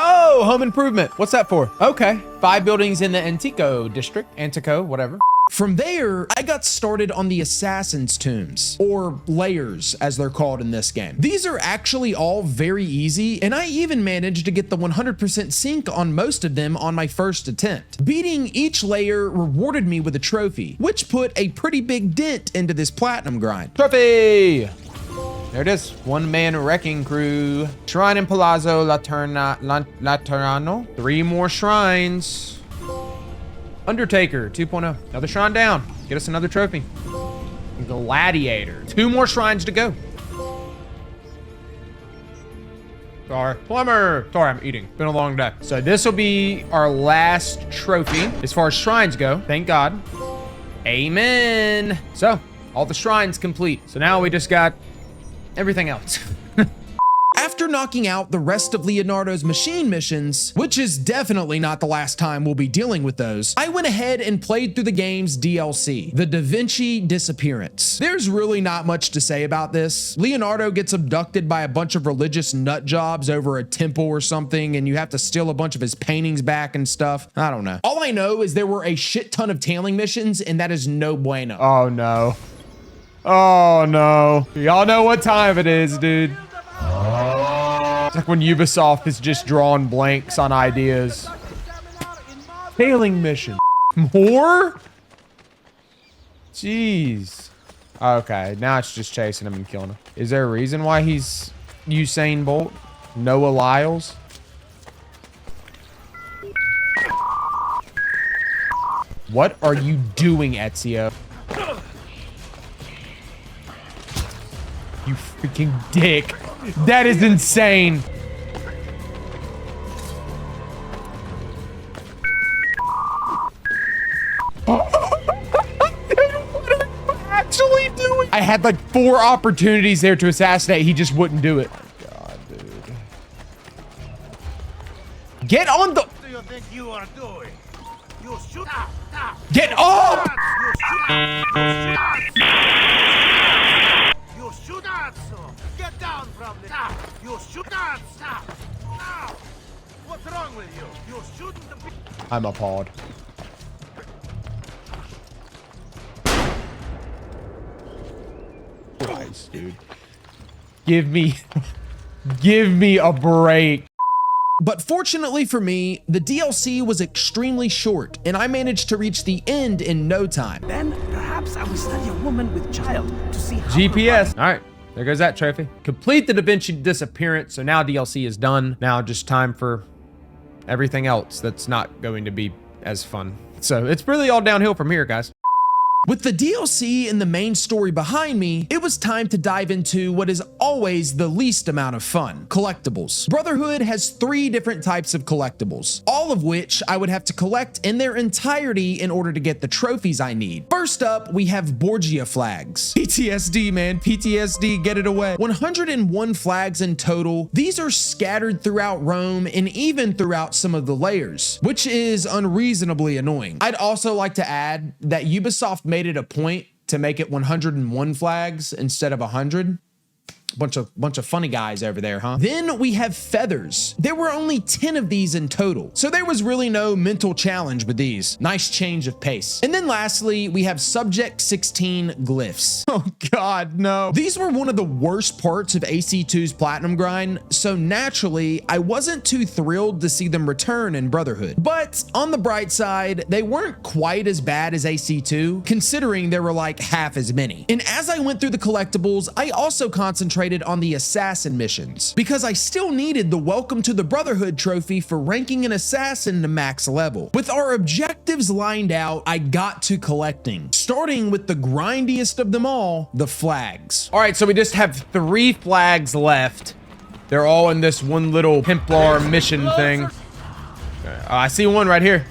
Oh, home improvement. What's that for? Okay. 5 buildings in the Antico district. Antico, whatever. From there, I got started on the Assassin's Tombs, or layers as they're called in this game. These are actually all very easy, and I even managed to get the 100% sync on most of them on my first attempt. Beating each layer rewarded me with a trophy, which put a pretty big dent into this platinum grind. Trophy! There it is. 1-man wrecking crew. Shrine in Palazzo Laterano. 3 more shrines. Undertaker 2.0. Another shrine down. Get us another trophy. Gladiator. 2 more shrines to go. Sorry. Plumber. Sorry, I'm eating. Been a long day. So this will be our last trophy as far as shrines go. Thank God. Amen. So all the shrines complete. So now we just got everything else. After knocking out the rest of Leonardo's machine missions, which is definitely not the last time we'll be dealing with those, I went ahead and played through the game's DLC, the Da Vinci Disappearance. There's really not much to say about this. Leonardo gets abducted by a bunch of religious nut jobs over a temple or something, and you have to steal a bunch of his paintings back and stuff. I don't know. All I know is there were a shit ton of tailing missions, and that is no bueno. Oh no. Oh no. Y'all know what time it is, dude. It's like when Ubisoft is just drawing blanks on ideas. Tailing mission. More? Jeez. Okay, now it's just chasing him and killing him. Is there a reason why he's Usain Bolt? Noah Lyles? What are you doing, Ezio? You freaking dick. That is insane. Actually doing? I had like 4 opportunities there to assassinate. He just wouldn't do it. Oh my God, dude. Get on the. What do you think you are doing? You shoot. Get up! You shoot at so. Get down from the top. You shoot at stop. Now. What's wrong with you? You shooting the. I'm appalled. Christ, dude. Give me a break. But fortunately for me, the DLC was extremely short, and I managed to reach the end in no time. Then perhaps Perhaps I will study a woman with child to see how GPS. All right. There goes that trophy. Complete the Da Vinci disappearance. So now DLC is done. Now just time for everything else that's not going to be as fun. So it's really all downhill from here, guys. With the DLC and the main story behind me, it was time to dive into what is always the least amount of fun, collectibles. Brotherhood has 3 different types of collectibles, all of which I would have to collect in their entirety in order to get the trophies I need. First up, we have Borgia flags. PTSD, man, PTSD, get it away. 101 flags in total. These are scattered throughout Rome and even throughout some of the layers, which is unreasonably annoying. I'd also like to add that Ubisoft made it a point to make it 101 flags instead of 100. Bunch of funny guys over there, huh? Then we have feathers. There were only 10 of these in total, so there was really no mental challenge with these. Nice change of pace. And then lastly, we have Subject 16 glyphs. Oh God, no. These were one of the worst parts of AC2's Platinum grind, so naturally, I wasn't too thrilled to see them return in Brotherhood. But on the bright side, they weren't quite as bad as AC2, considering there were like half as many. And as I went through the collectibles, I also concentrated on the assassin missions because I still needed the Welcome to the Brotherhood trophy for ranking an assassin to max level. With our objectives lined out, I got to collecting, starting with the grindiest of them all, the flags. All right, so we just have 3 flags left. They're all in this one little Templar mission thing. I see one right here.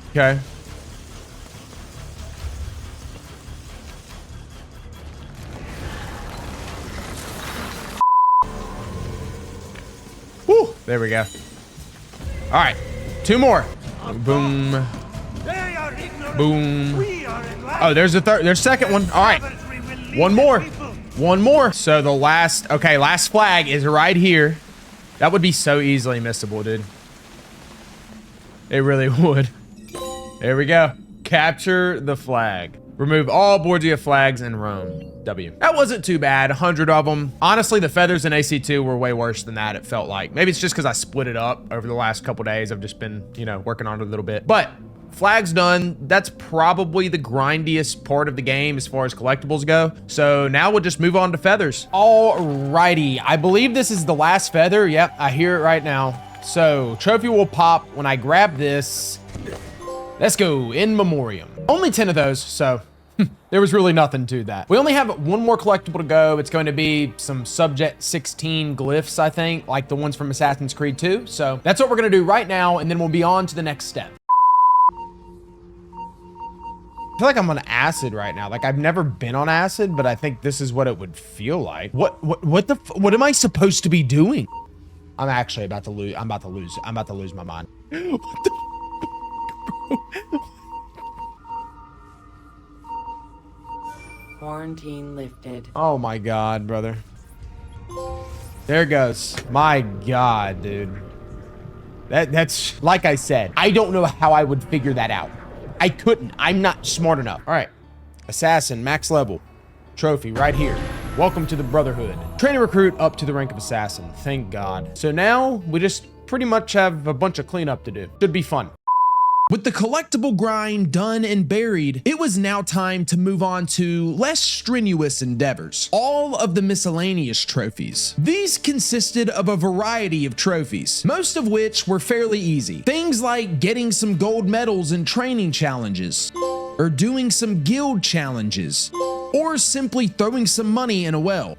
Okay. Woo, there we go. All right, 2 more. Boom. Boom. Oh, there's a third. There's a second one. All right, 1 more. 1 more. So the last, okay, last flag is right here. That would be so easily missable, dude. It really would. There we go. Capture the flag. Remove all Borgia flags in Rome. W. That wasn't too bad, 100 of them. Honestly, the feathers in AC2 were way worse than that, it felt like. Maybe it's just because I split it up over the last couple days. I've just been, you know, working on it a little bit. But flags done. That's probably the grindiest part of the game as far as collectibles go. So now we'll just move on to feathers. Alrighty, I believe this is the last feather. Yep, I hear it right now. So trophy will pop when I grab this. Let's go, in memoriam. Only 10 of those, so there was really nothing to that. We only have 1 more collectible to go. It's going to be some Subject 16 glyphs, I think, like the ones from Assassin's Creed 2. So that's what we're gonna do right now, and then we'll be on to the next step. I feel like I'm on acid right now. Like I've never been on acid, but I think this is what it would feel like. What am I supposed to be doing? I'm actually about to lose. I'm about to lose my mind. What the? Quarantine lifted. Oh my God, brother. There it goes. My God, dude. That's like I said, I don't know how I would figure that out. I couldn't. I'm not smart enough. All right. Assassin, max level. Trophy right here. Welcome to the Brotherhood. Train a recruit up to the rank of assassin. Thank God. So now we just pretty much have a bunch of cleanup to do. Should be fun. With the collectible grind done and buried, it was now time to move on to less strenuous endeavors. All of the miscellaneous trophies. These consisted of a variety of trophies, most of which were fairly easy. Things like getting some gold medals in training challenges, or doing some guild challenges, or simply throwing some money in a well.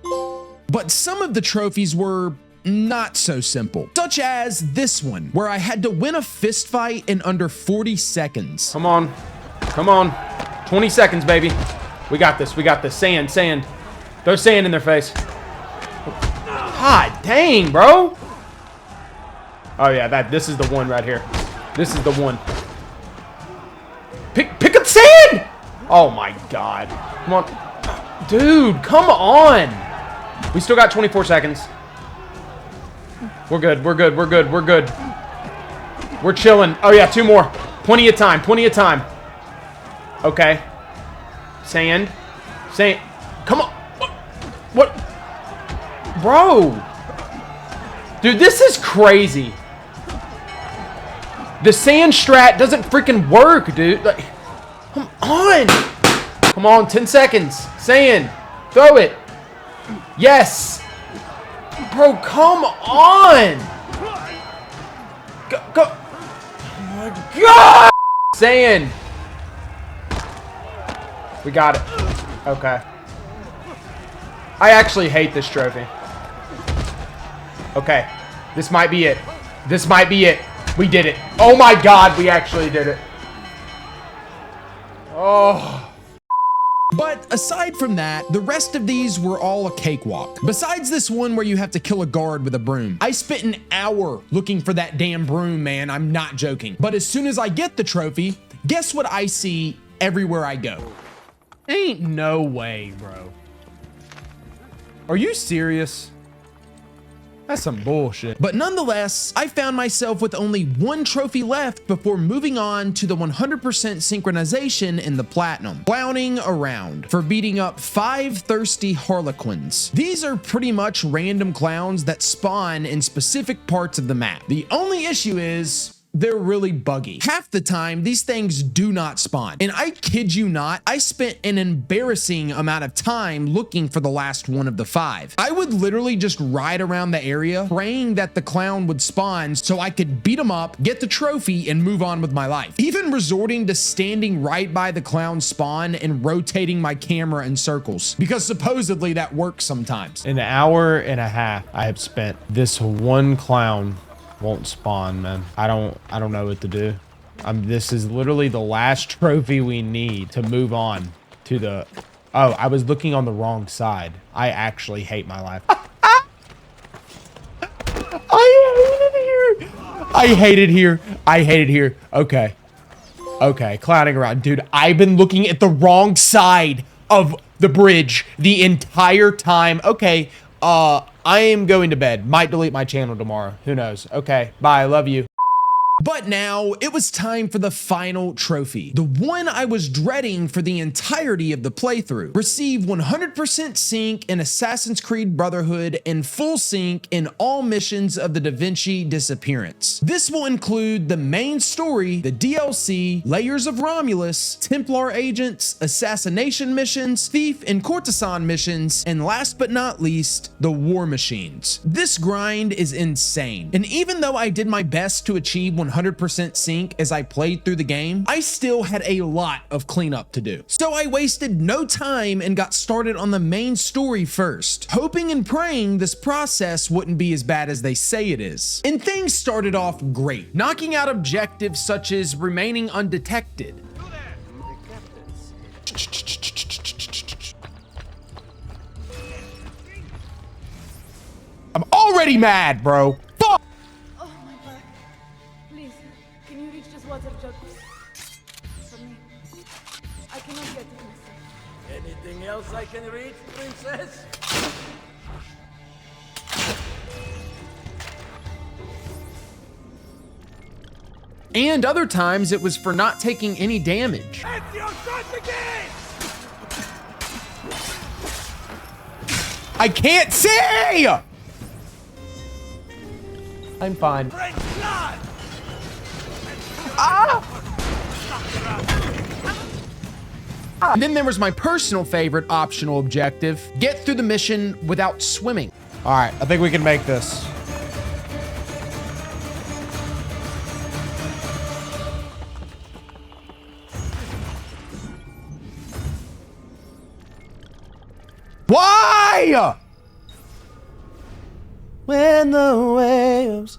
But some of the trophies were not so simple, such as this one, where I had to win a fist fight in under 40 seconds. Come on. Come on. 20 seconds, baby. We got this. We got this. Sand, sand. Throw sand in their face. God dang, bro. Oh, yeah, this is the one right here. This is the one. Pick up sand! Oh, my God. Come on. Dude, come on. We still got 24 seconds. We're good, we're good, we're good, we're good. We're chilling. Oh yeah, 2 more. Plenty of time, plenty of time. Okay. Sand. Sand. Come on. What? Bro. Dude, this is crazy. The sand strat doesn't freaking work, dude. Like, on! Come on, 10 seconds. Sand. Throw it. Yes. Bro, come on. Go. Oh my God. Sand. We got it. Okay. I actually hate this trophy. Okay. This might be it. This might be it. We did it. Oh my God, we actually did it. Oh. But aside from that, the rest of these were all a cakewalk. Besides this one where you have to kill a guard with a broom. I spent an hour looking for that damn broom, man. I'm not joking. But as soon as I get the trophy, guess what I see everywhere I go? Ain't no way, bro. Are you serious? That's some bullshit. But nonetheless, I found myself with only one trophy left before moving on to the 100% synchronization in the platinum. Clowning around for beating up 5 thirsty harlequins. These are pretty much random clowns that spawn in specific parts of the map. The only issue is they're really buggy. Half the time, these things do not spawn. And I kid you not, I spent an embarrassing amount of time looking for the last one of the 5. I would literally just ride around the area praying that the clown would spawn so I could beat him up, get the trophy, and move on with my life. Even resorting to standing right by the clown spawn and rotating my camera in circles, because supposedly that works sometimes. An hour and a half I have spent. This one clown won't spawn, man. I don't know what to do. This is literally the last trophy we need to move on to the... Oh, I was looking on the wrong side. I actually hate my life. I hate it here. I hate it here. Okay. Okay, clowning around. Dude, I've been looking at the wrong side of the bridge the entire time. Okay, I am going to bed. Might delete my channel tomorrow. Who knows? Okay, bye. Love you. But now it was time for the final trophy, the one I was dreading for the entirety of the playthrough. Receive 100% sync in Assassin's Creed Brotherhood and full sync in all missions of the Da Vinci Disappearance. This will include the main story, the DLC, Layers of Romulus, Templar agents, assassination missions, thief and courtesan missions, and last but not least, the war machines. This grind is insane, and even though I did my best to achieve 100% sync as I played through the game, I still had a lot of cleanup to do. So I wasted no time and got started on the main story first, hoping and praying this process wouldn't be as bad as they say it is. And things started off great, knocking out objectives such as remaining undetected. I'm already mad, bro. Fuck! Water jug for me. I cannot get it myself. Anything else I can reach, princess? And other times it was for not taking any damage. Ezio, shot again! I can't see! I'm fine. And then there was my personal favorite optional objective, get through the mission without swimming. All right, I think we can make this. Why? When the waves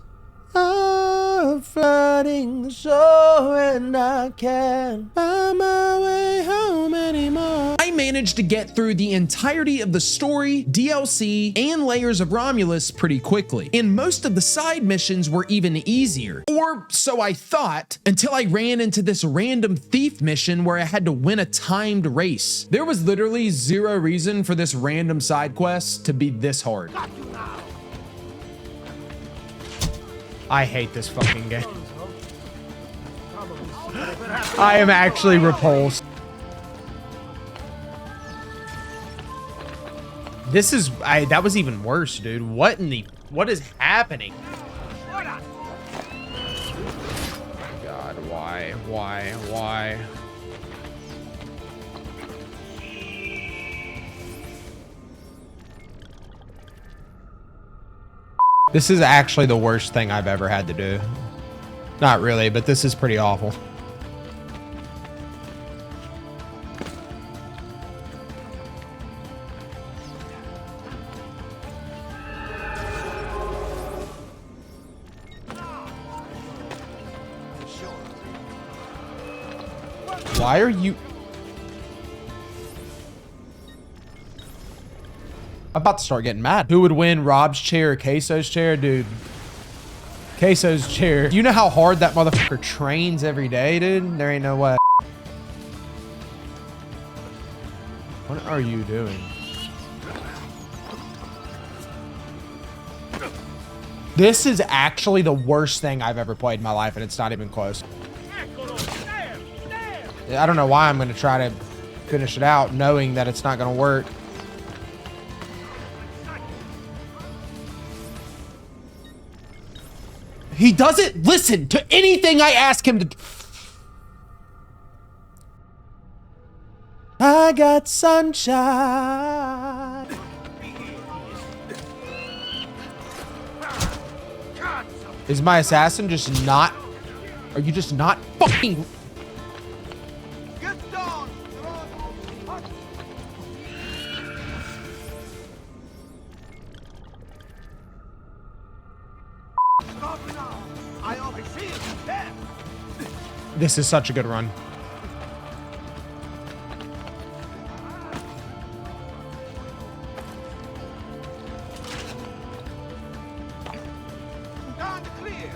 are flooding the shore and I can't find my way home anymore. I managed to get through the entirety of the story, DLC, and Layers of Romulus pretty quickly. And most of the side missions were even easier. Or so I thought, until I ran into this random thief mission where I had to win a timed race. There was literally zero reason for this random side quest to be this hard. I hate this fucking game. I am actually repulsed. This is, that was even worse, dude. What is happening? Oh my God, why? This is actually the worst thing I've ever had to do. Not really, but this is pretty awful. Why are you... I'm about to start getting mad. Who would win, Rob's chair or Queso's chair? Dude, Queso's chair. Do you know how hard that motherfucker trains every day, dude? There ain't no way. What are you doing? This is actually the worst thing I've ever played in my life, and it's not even close. I don't know why I'm going to try to finish it out knowing that it's not going to work. He doesn't listen to anything I ask him to do. I got sunshine. Is my assassin just not... Are you just not fucking... Get down! Stop now! I oversee you there! This is such a good run. Stand clear!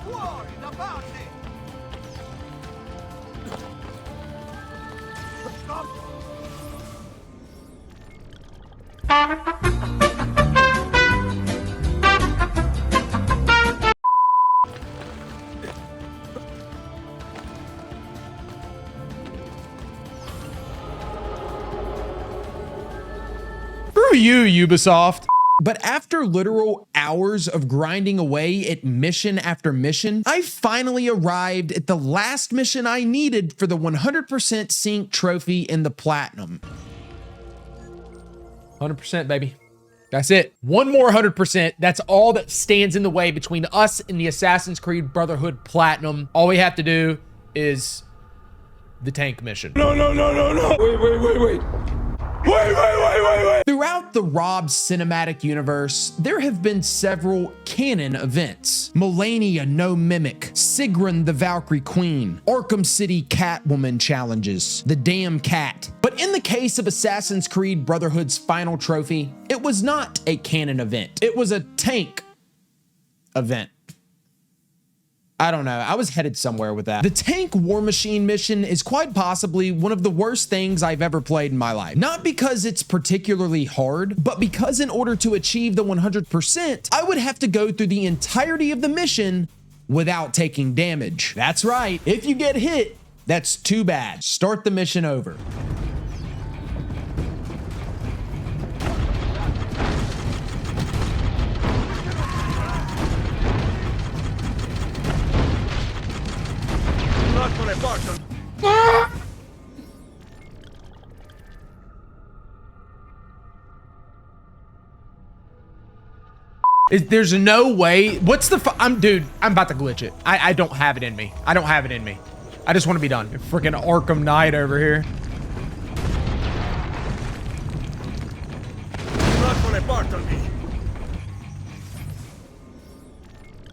War in the bounty! Stop! Screw you, Ubisoft. But after literal hours of grinding away at mission after mission, I finally arrived at the last mission I needed for the 100% sync trophy in the platinum. 100%, baby. That's it. One more 100%. That's all that stands in the way between us and the Assassin's Creed Brotherhood Platinum. All we have to do is the tank mission. No. Wait. Throughout the Rob cinematic universe, there have been several canon events. Melania No Mimic, Sigrun the Valkyrie Queen, Arkham City Catwoman challenges, the Damn Cat. But in the case of Assassin's Creed Brotherhood's final trophy, it was not a canon event. It was a tank event. I don't know. I was headed somewhere with that. The Tank War Machine mission is quite possibly one of the worst things I've ever played in my life. Not because it's particularly hard, but because in order to achieve the 100%, I would have to go through the entirety of the mission without taking damage. That's right. If you get hit, that's too bad. Start the mission over. There's no way. What's the dude, I'm about to glitch it. I don't have it in me. I don't have it in me. I just want to be done. Freaking Arkham Knight over here.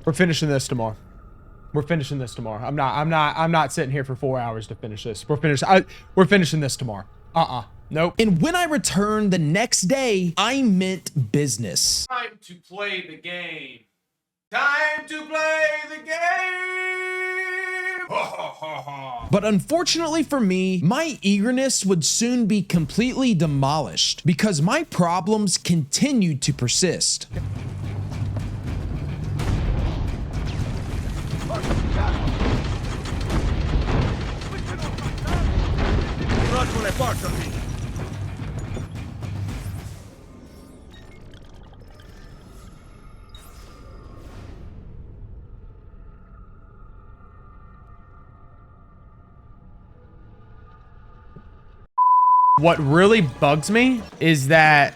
We're finishing this tomorrow. We're finishing this tomorrow. I'm not sitting here for 4 hours to finish this. We're finishing this tomorrow. Nope. And when I returned the next day, I meant business. Time to play the game. Time to play the game. But unfortunately for me, my eagerness would soon be completely demolished because my problems continued to persist. What really bugs me is that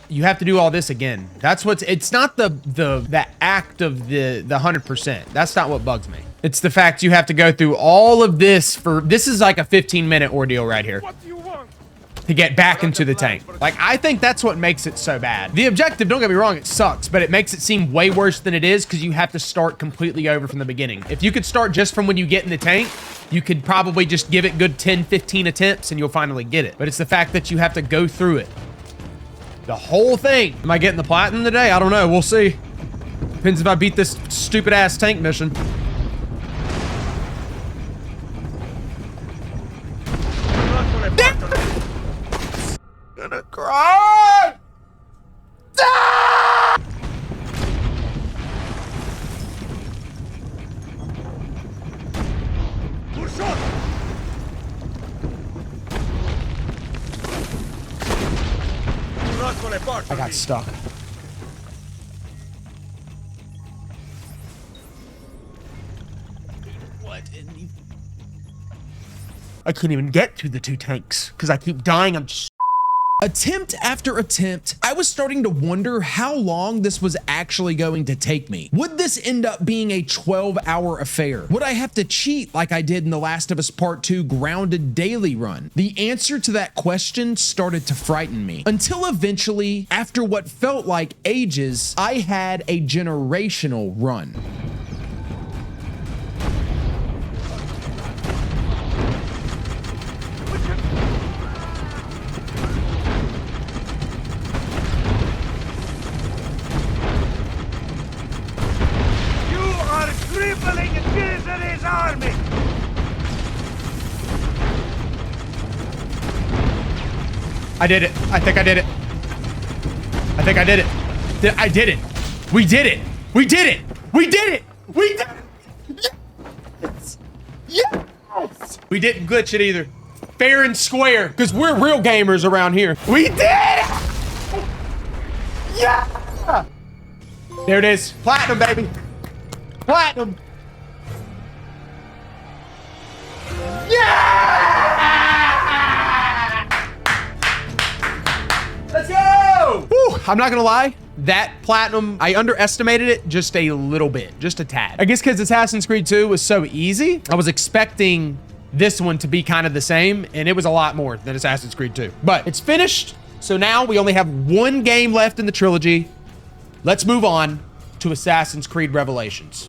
you have to do all this again. That's what's, it's not the act of the 100%. That's not what bugs me. It's the fact you have to go through all of this this is like a 15-minute ordeal right here. What do you want? To get back into the tank. Like, I think that's what makes it so bad. The objective, don't get me wrong, it sucks, but it makes it seem way worse than it is because you have to start completely over from the beginning. If you could start just from when you get in the tank, you could probably just give it good 10, 15 attempts and you'll finally get it. But it's the fact that you have to go through it. The whole thing. Am I getting the platinum today? I don't know. We'll see. Depends if I beat this stupid ass tank mission. Gonna cry! Ah! I got stuck. What? I couldn't even get to the 2 tanks because I keep dying. I'm just... Attempt after attempt, I was starting to wonder how long this was actually going to take me. Would this end up being a 12-hour affair? Would I have to cheat like I did in The Last of Us Part 2 grounded daily run? The answer to that question started to frighten me. Until eventually, after what felt like ages, I had a generational run. Army! I did it. I think I did it. I think I did it. I did it. We did it. We did it. We did it. We did it. Yes. Yes. We didn't glitch it either. Fair and square, because we're real gamers around here. We did it. Yeah. There it is. Platinum, baby. Platinum. Yeah! Let's go! Whew, I'm not gonna lie, that platinum, I underestimated it just a little bit, just a tad. I guess because Assassin's Creed 2 was so easy, I was expecting this one to be kind of the same, and it was a lot more than Assassin's Creed 2. But it's finished, so now we only have one game left in the trilogy. Let's move on to Assassin's Creed Revelations.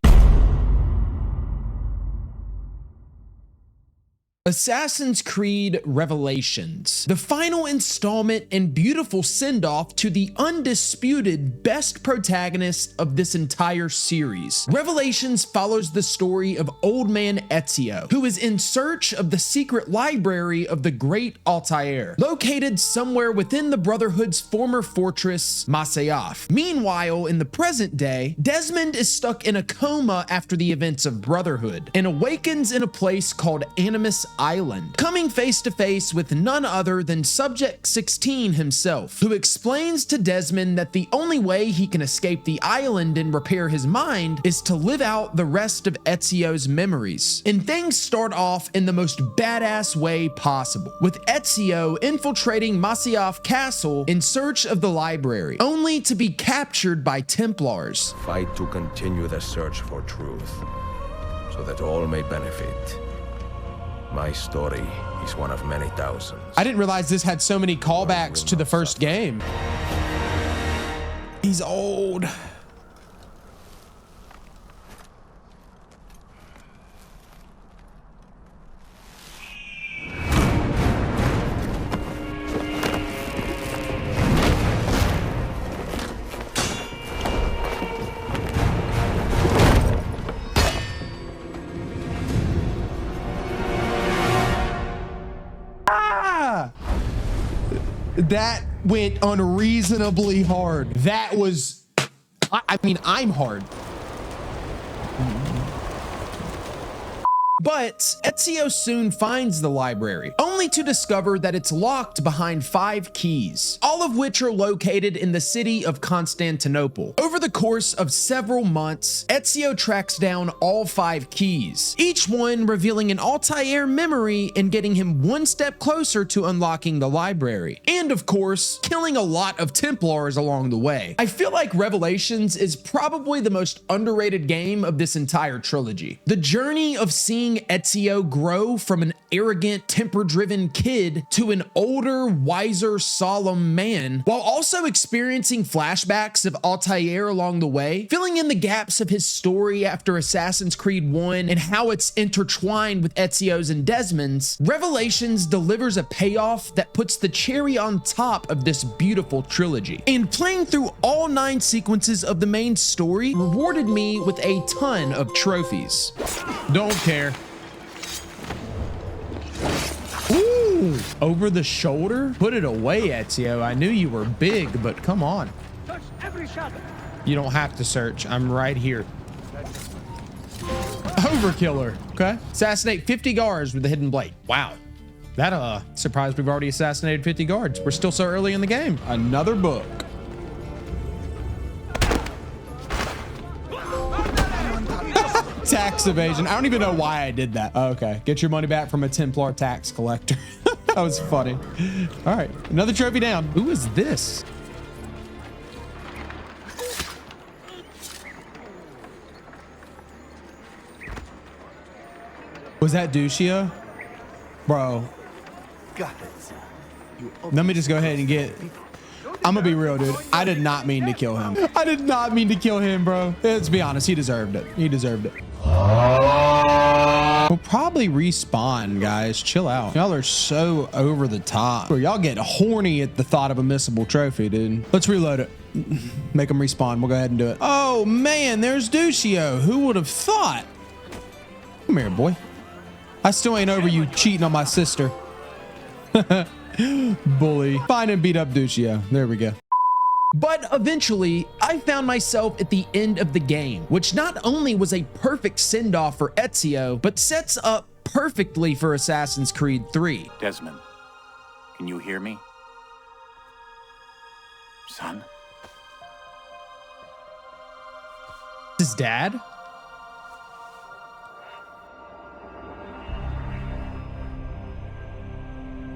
Assassin's Creed Revelations, the final installment and beautiful send-off to the undisputed best protagonist of this entire series. Revelations follows the story of old man Ezio, who is in search of the secret library of the Great Altair, located somewhere within the Brotherhood's former fortress, Masyaf. Meanwhile, in the present day, Desmond is stuck in a coma after the events of Brotherhood, and awakens in a place called Animus Island, coming face to face with none other than Subject 16 himself, who explains to Desmond that the only way he can escape the island and repair his mind is to live out the rest of Ezio's memories. And things start off in the most badass way possible, with Ezio infiltrating Masyaf Castle in search of the library, only to be captured by Templars. Fight to continue the search for truth, so that all may benefit. My story is one of many thousands. I didn't realize this had so many callbacks to the first game. He's old. That went unreasonably hard. That was, I mean, I'm hard. But Ezio soon finds the library, only to discover that it's locked behind 5 keys, all of which are located in the city of Constantinople. Over the course of several months, Ezio tracks down all 5 keys, each one revealing an Altair memory and getting him one step closer to unlocking the library. And of course, killing a lot of Templars along the way. I feel like Revelations is probably the most underrated game of this entire trilogy. The journey of seeing Ezio grow from an arrogant, temper-driven kid to an older, wiser, solemn man, while also experiencing flashbacks of Altair along the way, filling in the gaps of his story after Assassin's Creed 1 and how it's intertwined with Ezio's and Desmond's, Revelations delivers a payoff that puts the cherry on top of this beautiful trilogy. And playing through all 9 sequences of the main story rewarded me with a ton of trophies. Don't care. Ooh, over the shoulder? Put it away, Ezio. I knew you were big, but come on. Touch every shadow. You don't have to search. I'm right here. Overkiller. Okay. Assassinate 50 guards with the hidden blade. Wow. That surprised we've already assassinated 50 guards. We're still so early in the game. Another book. Tax evasion. I don't even know why I did that. Okay. Get your money back from a Templar tax collector. That was funny. All right. Another trophy down. Who is this? Was that Duccio? Bro. Let me just go ahead and get... I'm gonna be real, dude. I did not mean to kill him. I did not mean to kill him, bro. Let's be honest. He deserved it. He deserved it. We'll probably respawn, guys. Chill out. Y'all are so over the top. Y'all get horny at the thought of a missable trophy, dude. Let's reload it. Make them respawn. We'll go ahead and do it. Oh, man. There's Duccio. Who would have thought? Come here, boy. I still ain't over you cheating on my sister. Bully. Find and beat up Duccio. There we go. But eventually, I found myself at the end of the game, which not only was a perfect send-off for Ezio, but sets up perfectly for Assassin's Creed 3. Desmond, can you hear me? Son? His dad?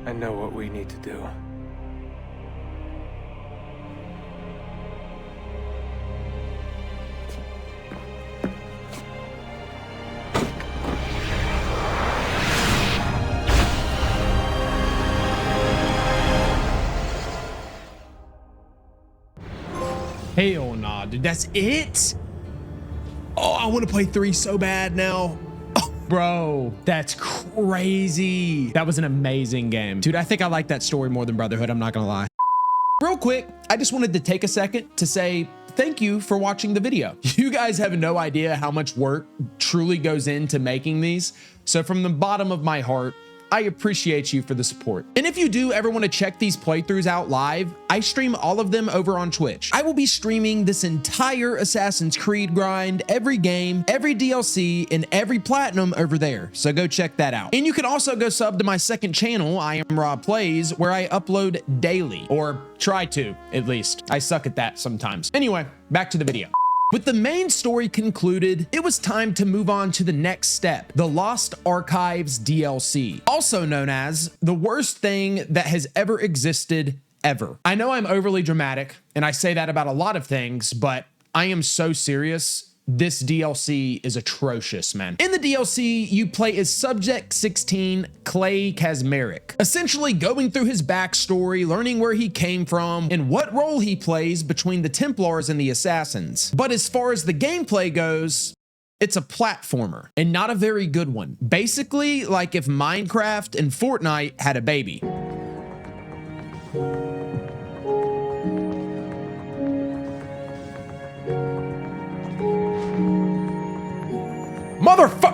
I know what we need to do. Hell nah, dude. That's it? Oh, I want to play 3 so bad now. Bro, that's crazy. That was an amazing game. Dude, I think I like that story more than Brotherhood. I'm not gonna lie. Real quick, I just wanted to take a second to say thank you for watching the video. You guys have no idea how much work truly goes into making these. So from the bottom of my heart, I appreciate you for the support. And if you do ever want to check these playthroughs out live, I stream all of them over on Twitch. I will be streaming this entire Assassin's Creed grind, every game, every DLC, and every platinum over there. So go check that out. And you can also go sub to my second channel, I Am Rob Plays, where I upload daily, or try to, at least. I suck at that sometimes. Anyway, back to the video. With the main story concluded, it was time to move on to the next step, the Lost Archives DLC, also known as the worst thing that has ever existed ever. I know I'm overly dramatic, and I say that about a lot of things, but I am so serious. This DLC is atrocious, man. In the DLC, you play as Subject 16 Clay Kazmarek, essentially going through his backstory, learning where he came from, and what role he plays between the Templars and the Assassins. But as far as the gameplay goes, it's a platformer, and not a very good one. Basically, like if Minecraft and Fortnite had a baby. Motherfucker!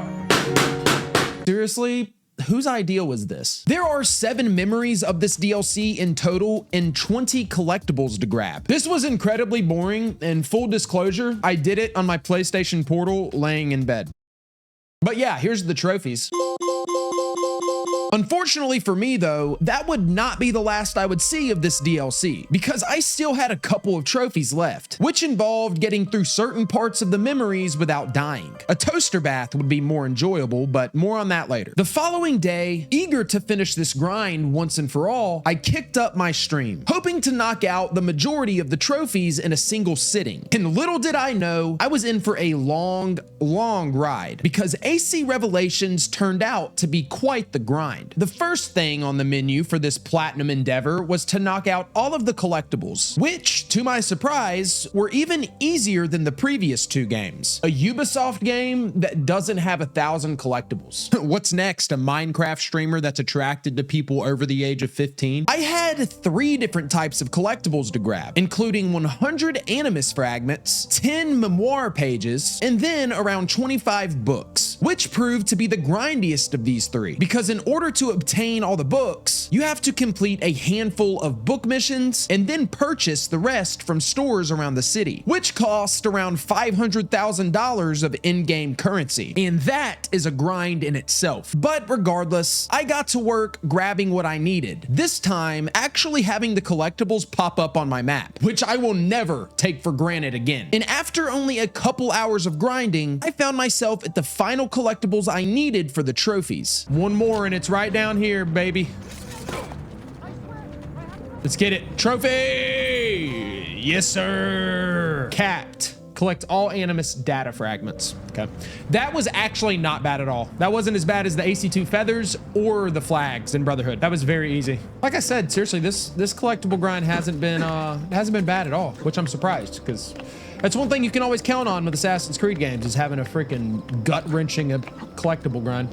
Seriously, whose idea was this? There are 7 memories of this DLC in total and 20 collectibles to grab. This was incredibly boring, and full disclosure, I did it on my PlayStation Portal laying in bed. But yeah, here's the trophies. Unfortunately for me though, that would not be the last I would see of this DLC, because I still had a couple of trophies left, which involved getting through certain parts of the memories without dying. A toaster bath would be more enjoyable, but more on that later. The following day, eager to finish this grind once and for all, I kicked up my stream, hoping to knock out the majority of the trophies in a single sitting. And little did I know, I was in for a long ride, because ACII Revelations turned out to be quite the grind. The first thing on the menu for this platinum endeavor was to knock out all of the collectibles, which, to my surprise, were even easier than the previous two games. A Ubisoft game that doesn't have 1,000 collectibles. What's next? A Minecraft streamer that's attracted to people over the age of 15? I had 3 different types of collectibles to grab, including 100 Animus fragments, 10 memoir pages, and then around 25 books, which proved to be the grindiest of these 3, because in order to obtain all the books, you have to complete a handful of book missions and then purchase the rest from stores around the city, which cost around $500,000 of in-game currency. And that is a grind in itself. But regardless, I got to work grabbing what I needed. This time, actually having the collectibles pop up on my map, which I will never take for granted again. And after only a couple hours of grinding, I found myself at the final collectibles I needed for the trophies. One more and it's right down here, baby. Let's get it. Trophy! Yes, sir. Capped. Collect all Animus data fragments. Okay. That was actually not bad at all. That wasn't as bad as the ACII feathers or the flags in Brotherhood. That was very easy. Like I said, seriously, this collectible grind hasn't been bad at all, which I'm surprised, because that's one thing you can always count on with Assassin's Creed games, is having a freaking gut-wrenching collectible grind.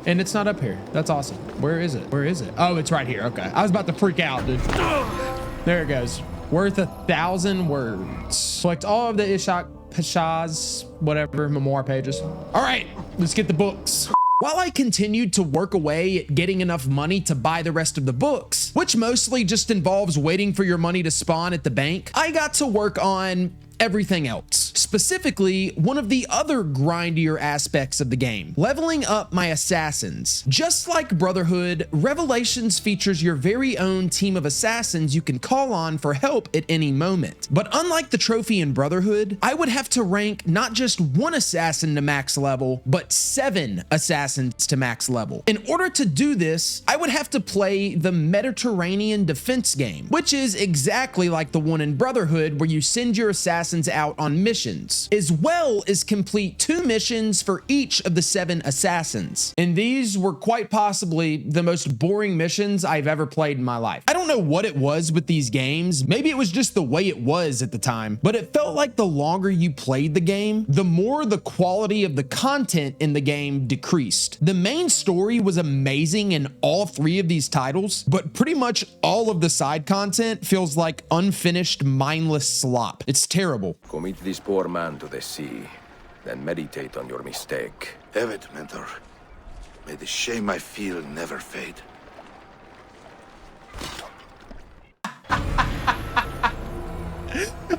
And it's not up here. That's awesome. Where is it? Where is it? Oh, it's right here. Okay. I was about to freak out, dude. There it goes. Worth 1,000 words. Collect all of the Ishak Pasha's, whatever, memoir pages. All right, let's get the books. While I continued to work away at getting enough money to buy the rest of the books, which mostly just involves waiting for your money to spawn at the bank, I got to work on everything else. Specifically, one of the other grindier aspects of the game, leveling up my assassins. Just like Brotherhood, Revelations features your very own team of assassins you can call on for help at any moment. But unlike the trophy in Brotherhood, I would have to rank not just 1 assassin to max level, but 7 assassins to max level. In order to do this, I would have to play the Mediterranean defense game, which is exactly like the one in Brotherhood, where you send your assassins out on missions, as well as complete 2 missions for each of the 7 assassins. And these were quite possibly the most boring missions I've ever played in my life. I don't know what it was with these games. Maybe it was just the way it was at the time, but it felt like the longer you played the game, the more the quality of the content in the game decreased. The main story was amazing in all 3 of these titles, but pretty much all of the side content feels like unfinished, mindless slop. It's terrible. Commit this poor man to the sea, then meditate on your mistake. Have it, mentor. May the shame I feel never fade.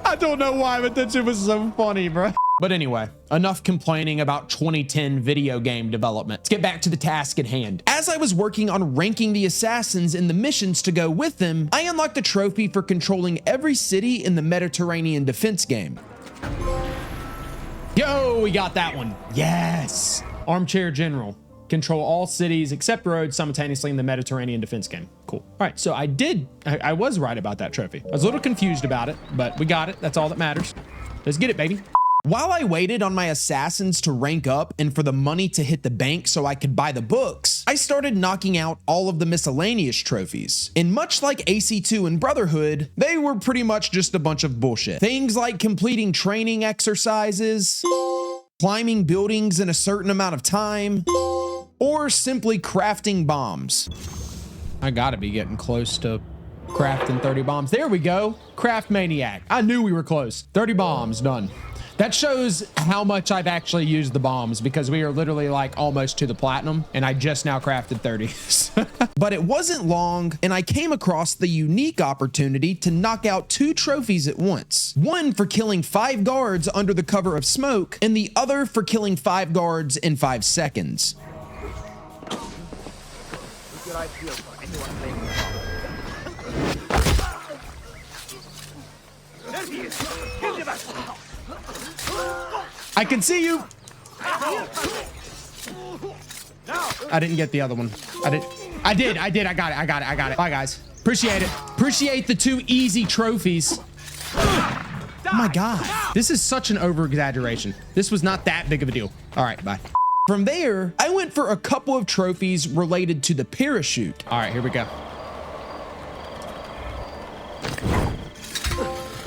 I don't know why, but that shit was so funny, bro. But anyway, enough complaining about 2010 video game development. Let's get back to the task at hand. As I was working on ranking the assassins and the missions to go with them, I unlocked a trophy for controlling every city in the Mediterranean defense game. Yo, we got that one. Yes. Armchair General. Control all cities except roads simultaneously in the Mediterranean defense game. Cool. All right, so I was right about that trophy. I was a little confused about it, but we got it. That's all that matters. Let's get it, baby. While I waited on my assassins to rank up and for the money to hit the bank so I could buy the books, I started knocking out all of the miscellaneous trophies. And much like ACII and Brotherhood, they were pretty much just a bunch of bullshit. Things like completing training exercises, climbing buildings in a certain amount of time, or simply crafting bombs. I gotta be getting close to crafting 30 bombs. There we go. Craft Maniac. I knew we were close. 30 bombs, done. That shows how much I've actually used the bombs, because we are literally like almost to the platinum and I just now crafted 30. But it wasn't long and I came across the unique opportunity to knock out 2 trophies at once. One for killing 5 guards under the cover of smoke and the other for killing 5 guards in 5 seconds. I can see you. I didn't get the other one. I did. I got it. Bye, guys. Appreciate it. Appreciate the 2 easy trophies. Oh my God. This is such an over-exaggeration. This was not that big of a deal. All right, bye. From there, I went for a couple of trophies related to the parachute. All right, here we go.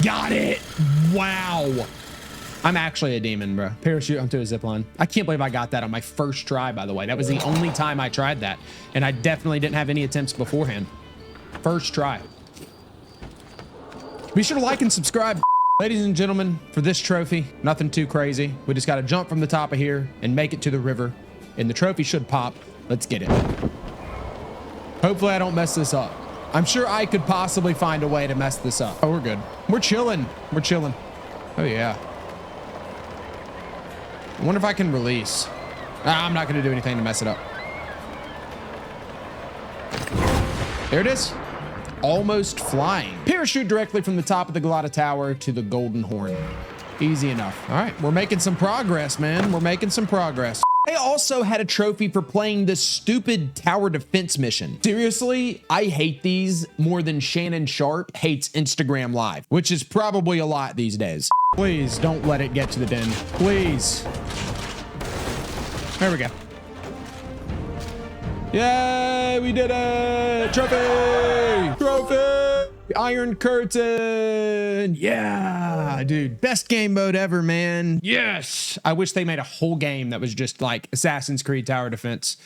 Got it. Wow. I'm actually a demon, bro. Parachute onto a zipline. I can't believe I got that on my first try, by the way. That was the only time I tried that. And I definitely didn't have any attempts beforehand. First try. Be sure to like and subscribe. Ladies and gentlemen, for this trophy, nothing too crazy. We just got to jump from the top of here and make it to the river. And the trophy should pop. Let's get it. Hopefully I don't mess this up. I'm sure I could possibly find a way to mess this up. Oh, we're good. We're chilling. We're chilling. Oh, yeah. I wonder if I can release. I'm not going to do anything to mess it up. There it is. Almost flying. Parachute directly from the top of the Galata Tower to the Golden Horn. Easy enough. All right, we're making some progress, man. We're making some progress. I also had a trophy for playing this stupid tower defense mission. Seriously, I hate these more than Shannon Sharp hates Instagram Live, which is probably a lot these days. Please don't let it get to the den. Please. There we go. Yay, we did it! Trophy! Trophy! Iron Curtain! Yeah, dude. Best game mode ever, man. Yes! I wish they made a whole game that was just like Assassin's Creed Tower Defense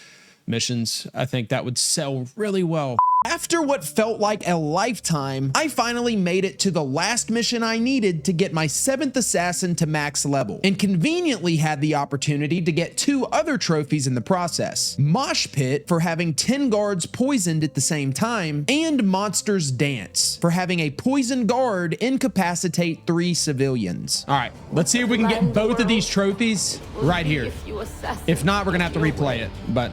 missions. I think that would sell really well. After what felt like a lifetime, I finally made it to the last mission I needed to get my 7th assassin to max level, and conveniently had the opportunity to get 2 other trophies in the process. Mosh Pit for having 10 guards poisoned at the same time, and Monster's Dance for having a poisoned guard incapacitate 3 civilians. All right, let's see if we can get both of these trophies right here. If not, we're gonna have to replay it, but...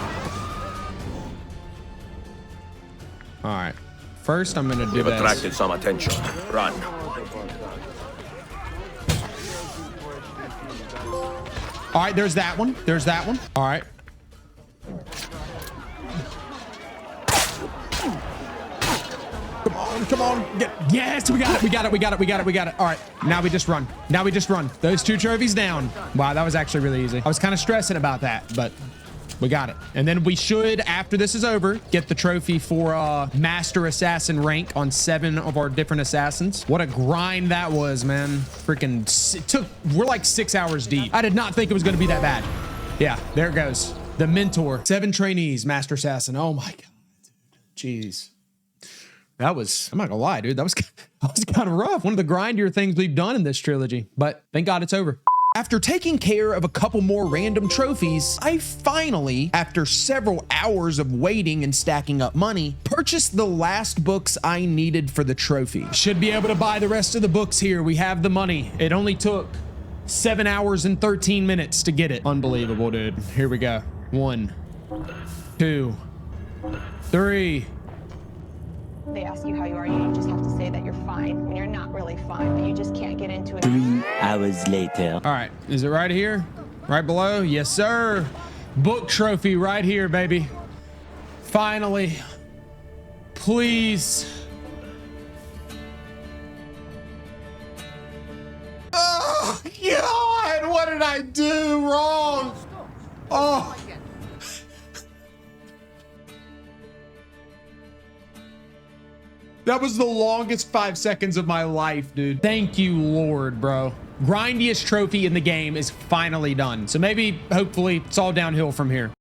All right. First, I'm gonna do You've this. attracted some attention. Run. All right, there's that one. There's that one. All right. Come on, come on. Yes, we got it. We got it. We got it. We got it. We got it. All right. Now we just run. Now we just run. Those 2 trophies down. Wow, that was actually really easy. I was kind of stressing about that, but we got it. And then we should, after this is over, get the trophy for Master Assassin rank on 7 of our different assassins. What a grind that was, man. Freaking we're like 6 hours deep. I did not think it was going to be that bad. Yeah, there it goes. The mentor. 7 trainees, Master Assassin. Oh my God. Jeez. That was, I'm not gonna lie, dude. That was kind of rough. One of the grindier things we've done in this trilogy, but thank God it's over. After taking care of a couple more random trophies, I finally, after several hours of waiting and stacking up money, purchased the last books I needed for the trophy. Should be able to buy the rest of the books here. We have the money. It only took 7 hours and 13 minutes to get it. Unbelievable, dude. Here we go. 1, 2, 3. They ask you how you are, you just have to say that you're fine when you're not really fine, but you just can't get into it. 3 hours later. All right, is it right here? Right below? Yes, sir. Book trophy right here, baby. Finally. Please. Oh, God, what did I do wrong? Oh. That was the longest 5 seconds of my life, dude. Thank you, Lord, bro. Grindiest trophy in the game is finally done. So maybe, hopefully, it's all downhill from here.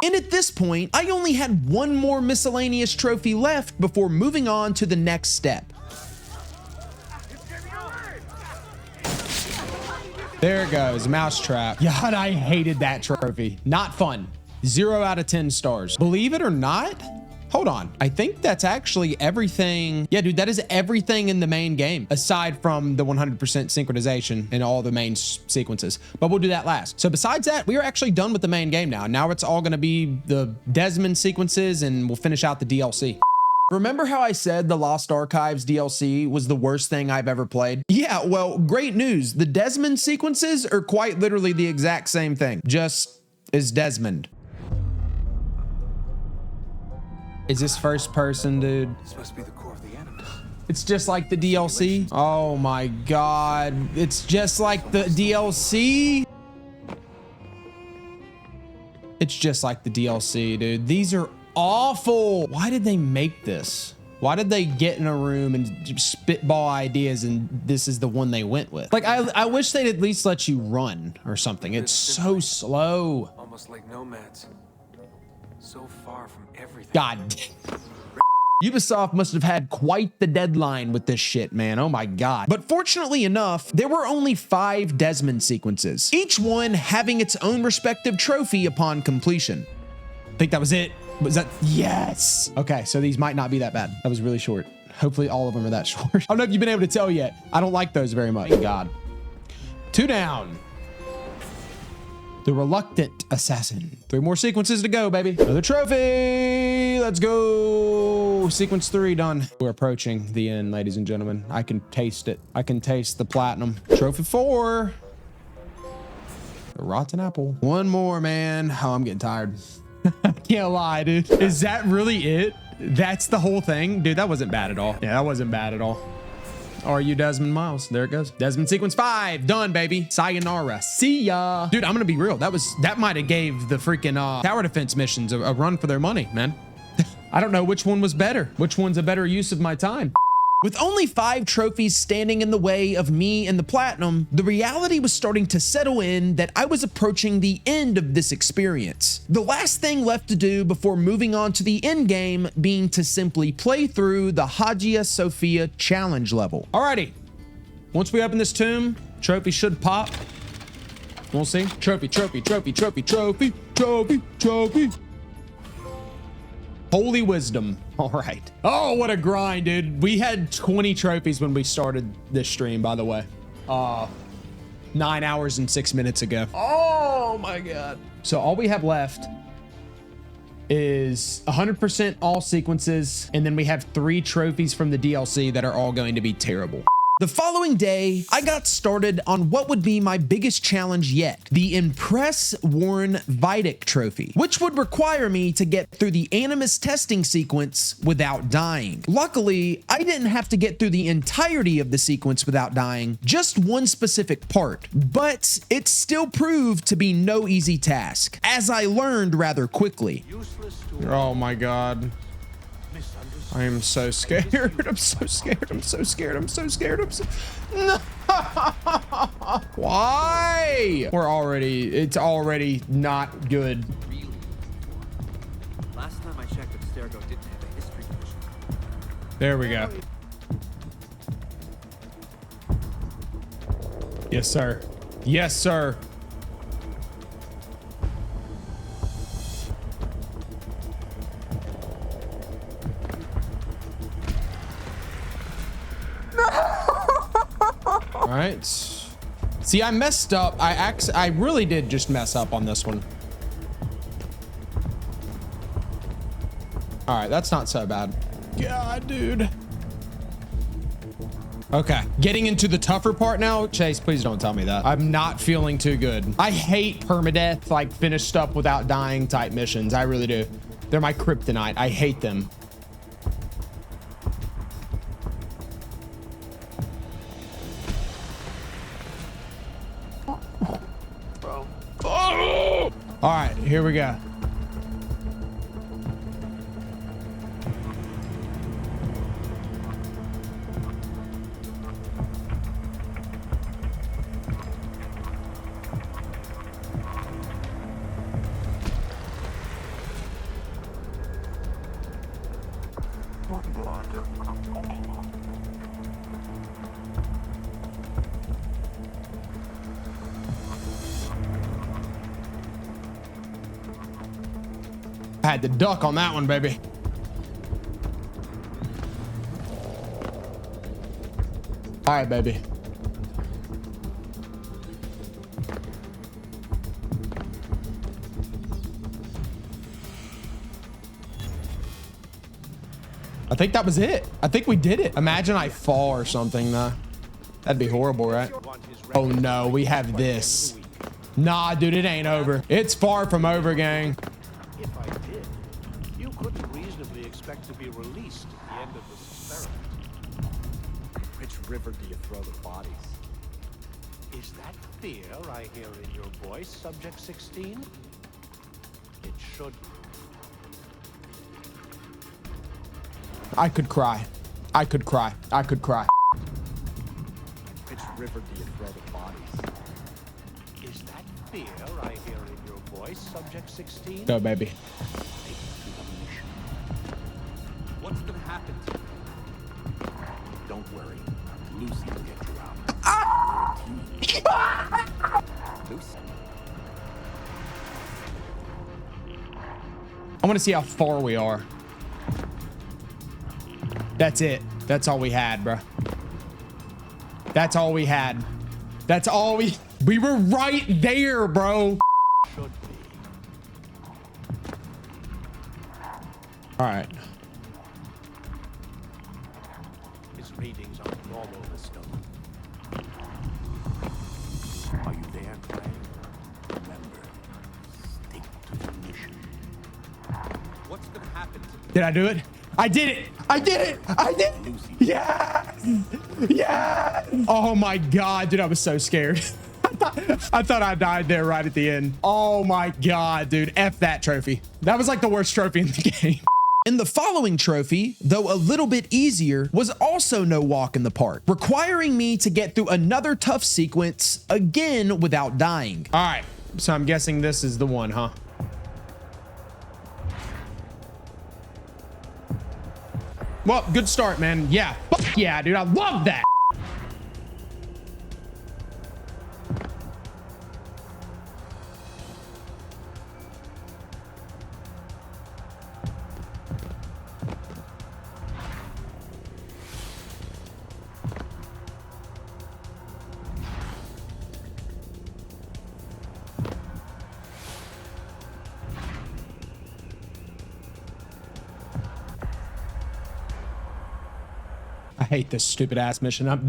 And at this point, I only had 1 more miscellaneous trophy left before moving on to the next step. There it goes, mousetrap. God, I hated that trophy. Not fun. 0 out of 10 stars. Believe it or not, hold on. I think that's actually everything. Yeah, dude, that is everything in the main game, aside from the 100% synchronization and all the main sequences. But we'll do that last. So besides that, we are actually done with the main game now. Now it's all gonna be the Desmond sequences and we'll finish out the DLC. Remember how I said the Lost Archives DLC was the worst thing I've ever played? Yeah, well, great news. The Desmond sequences are quite literally the exact same thing, just as Desmond. Is this first person, dude? It's supposed to be the core of the animus. It's just like the DLC. Oh my God. It's just like the DLC. It's just like the DLC, dude. These are awful. Why did they make this? Why did they get in a room and spitball ideas and this is the one they went with? Like, I wish they'd at least let you run or something. It's so slow. Almost like nomads. So far from everything. God. Ubisoft must have had quite the deadline with this shit, man. Oh my God. But fortunately enough, there were only 5 Desmond sequences, each one having its own respective trophy upon completion. I think that was it. Was that? Yes. Okay, so these might not be that bad. That was really short. Hopefully all of them are that short. I don't know if you've been able to tell yet. I don't like those very much. Thank God. 2 down. The Reluctant Assassin. 3 more sequences to go, baby. Another trophy. Let's go. Sequence 3 done. We're approaching the end, ladies and gentlemen. I can taste it. I can taste the platinum. Trophy 4. The Rotten Apple. 1 more, man. Oh, I'm getting tired. I can't lie, dude. Is that really it? That's the whole thing? Dude, that wasn't bad at all. Yeah, that wasn't bad at all. Are you Desmond Miles? There it goes. Desmond sequence 5. Done, baby. Sayonara. See ya. Dude, I'm gonna be real. That might have gave the freaking tower defense missions a run for their money, man. I don't know which one was better. Which one's a better use of my time? With only 5 trophies standing in the way of me and the platinum, the reality was starting to settle in that I was approaching the end of this experience. The last thing left to do before moving on to the end game being to simply play through the Hagia Sophia challenge level. Alrighty, once we open this tomb, trophy should pop. We'll see. Trophy, trophy, trophy, trophy, trophy, trophy, trophy. Holy wisdom. All right. Oh, what a grind, dude. We had 20 trophies when we started this stream, by the way. 9 hours and 6 minutes ago. Oh my God. So all we have left is 100% all sequences. And then we have 3 trophies from the DLC that are all going to be terrible. The following day, I got started on what would be my biggest challenge yet, the Impress Warren Vidic trophy, which would require me to get through the Animus testing sequence without dying. Luckily, I didn't have to get through the entirety of the sequence without dying, just one specific part, but it still proved to be no easy task, as I learned rather quickly. Oh my God. I am so scared. I'm so scared. I'm so scared. I'm so scared. I'm so... No! Why? It's already not good. Last time I checked, Abstergo didn't have a history division. There we go. Yes, sir. Yes, sir. All right. See, I messed up. I really did just mess up on this one. All right, that's not so bad. God, dude. Okay, getting into the tougher part now. Chase, please don't tell me that. I'm not feeling too good. I hate permadeath, like finished up without dying type missions. I really do. They're my kryptonite. I hate them. All right, here we go. I had to duck on that one, baby. All right, baby. I think that was it. I think we did it. Imagine I fall or something, though. That'd be horrible, right? Oh no, we have this. Nah, dude, it ain't over. It's far from over, gang. If I did, you couldn't reasonably expect to be released at the end of this experiment. Which river do you throw the bodies? Is that fear I hear in your voice, Subject 16? It should be. I could cry. I could cry. I could cry. Which river do you throw the bodies? Is that fear I hear in your voice, Subject 16? Go, baby. What's gonna happen to you? Don't worry. Lucy will get you out. Lucy. I want to see how far we are. That's it. That's all we had, bro. That's all we had. That's all we were right there, bro. Should be. All right. His readings are normal, Mr. Are you there, Clay? Remember, stick to the mission. What's gonna happen to you? Did I do it? I did it. I did it. I did it. Yes. Yes. Oh my God, dude, I was so scared. I thought I died there right at the end. Oh my God, dude. F that trophy. That was like the worst trophy in the game. And the following trophy, though a little bit easier, was also no walk in the park, requiring me to get through another tough sequence again without dying. All right, so I'm guessing this is the one, huh? Well, good start, man. Yeah. Fuck yeah, dude. I love that. I hate this stupid ass mission. Come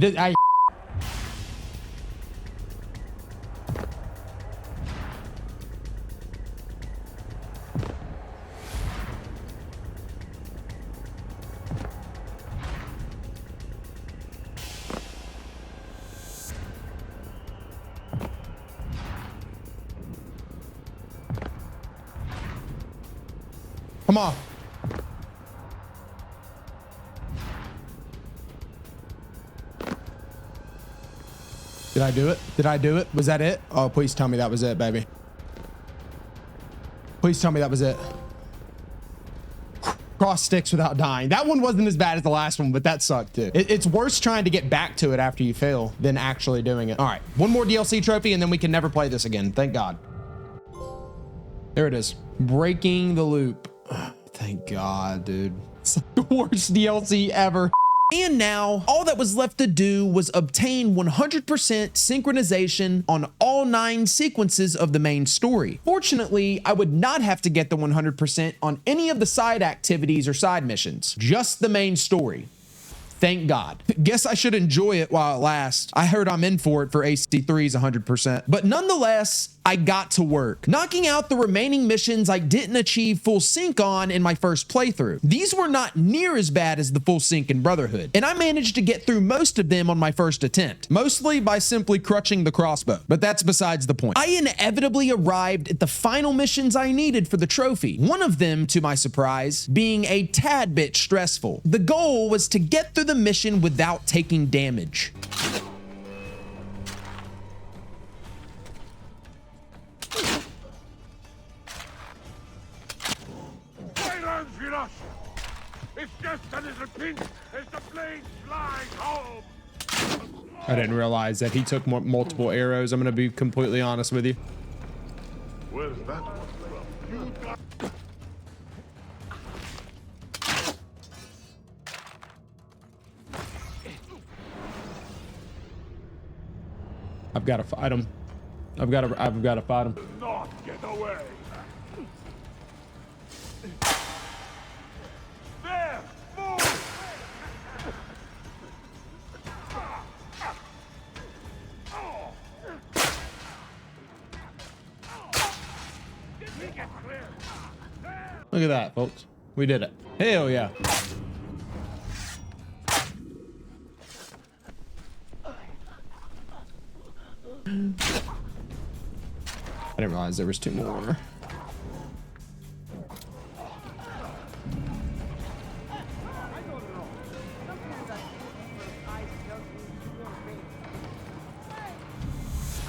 on. Did I do it? Did I do it? Was that it? Oh, please tell me that was it, baby. Please tell me that was it. Cross sticks without dying. That one wasn't as bad as the last one, but that sucked too. It's worse trying to get back to it after you fail than actually doing it. All right, one more DLC trophy and then we can never play this again. Thank God. There it is. Breaking the loop. Thank God, dude. It's like the worst DLC ever. And now, all that was left to do was obtain 100% synchronization on all 9 sequences of the main story. Fortunately, I would not have to get the 100% on any of the side activities or side missions, just the main story. Thank God. Guess I should enjoy it while it lasts. I heard I'm in for it for ACII's 100%. But nonetheless, I got to work, knocking out the remaining missions I didn't achieve full sync on in my first playthrough. These were not near as bad as the full sync in Brotherhood, and I managed to get through most of them on my first attempt, mostly by simply crutching the crossbow, but that's besides the point. I inevitably arrived at the final missions I needed for the trophy, one of them, to my surprise, being a tad bit stressful. The goal was to get through the mission without taking damage. It's just a little pinch as the blade flies home. I didn't realize that he took multiple arrows. I'm going to be completely honest with you. Where's that one from? I've got to fight him. I've got to fight him. Not get away. There, move. Look at that, folks. We did it. Hell yeah. I didn't realize there was 2 more.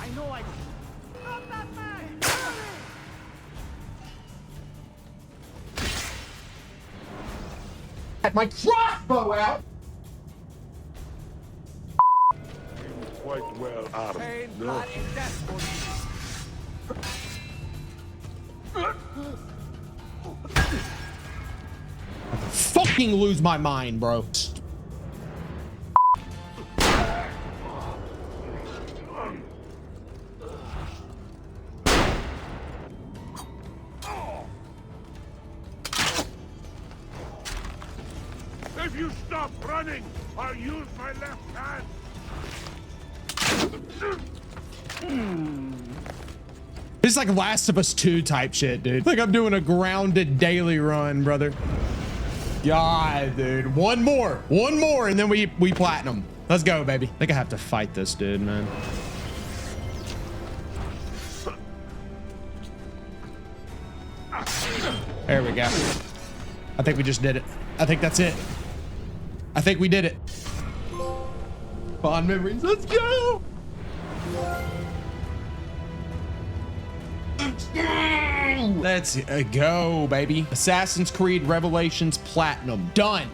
I know I. Not that man. Had my crossbow out. Quite well out of it. No. Fucking lose my mind, bro. If you stop running, I'll use my left hand. This is like Last of Us 2 type shit, dude. Like I'm doing a grounded daily run, brother. God, dude. One more, and then we platinum. Let's go, baby. I think I have to fight this dude, man. There we go. I think we just did it. I think that's it. I think we did it. Fond memories. Let's go. Let's go, baby. Assassin's Creed Revelations Platinum. Done.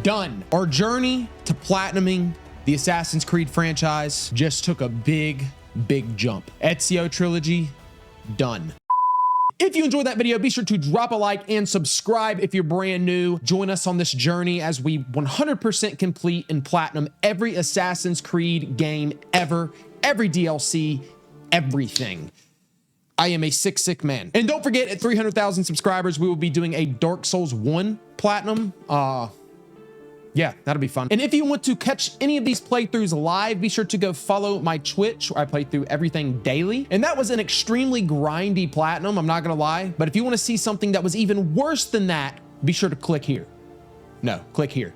Done. Our journey to platinuming the Assassin's Creed franchise just took a big jump. Ezio Trilogy, done. If you enjoyed that video, be sure to drop a like and subscribe if you're brand new. Join us on this journey as we 100% complete and platinum every Assassin's Creed game ever, every DLC, everything. I am a sick man. And don't forget, at 300,000 subscribers, we will be doing a Dark Souls 1 platinum. Yeah, that'll be fun. And if you want to catch any of these playthroughs live, be sure to go follow my Twitch, where I play through everything daily. And that was an extremely grindy platinum, I'm not gonna lie. But if you want to see something that was even worse than that, be sure to click here. No, click here.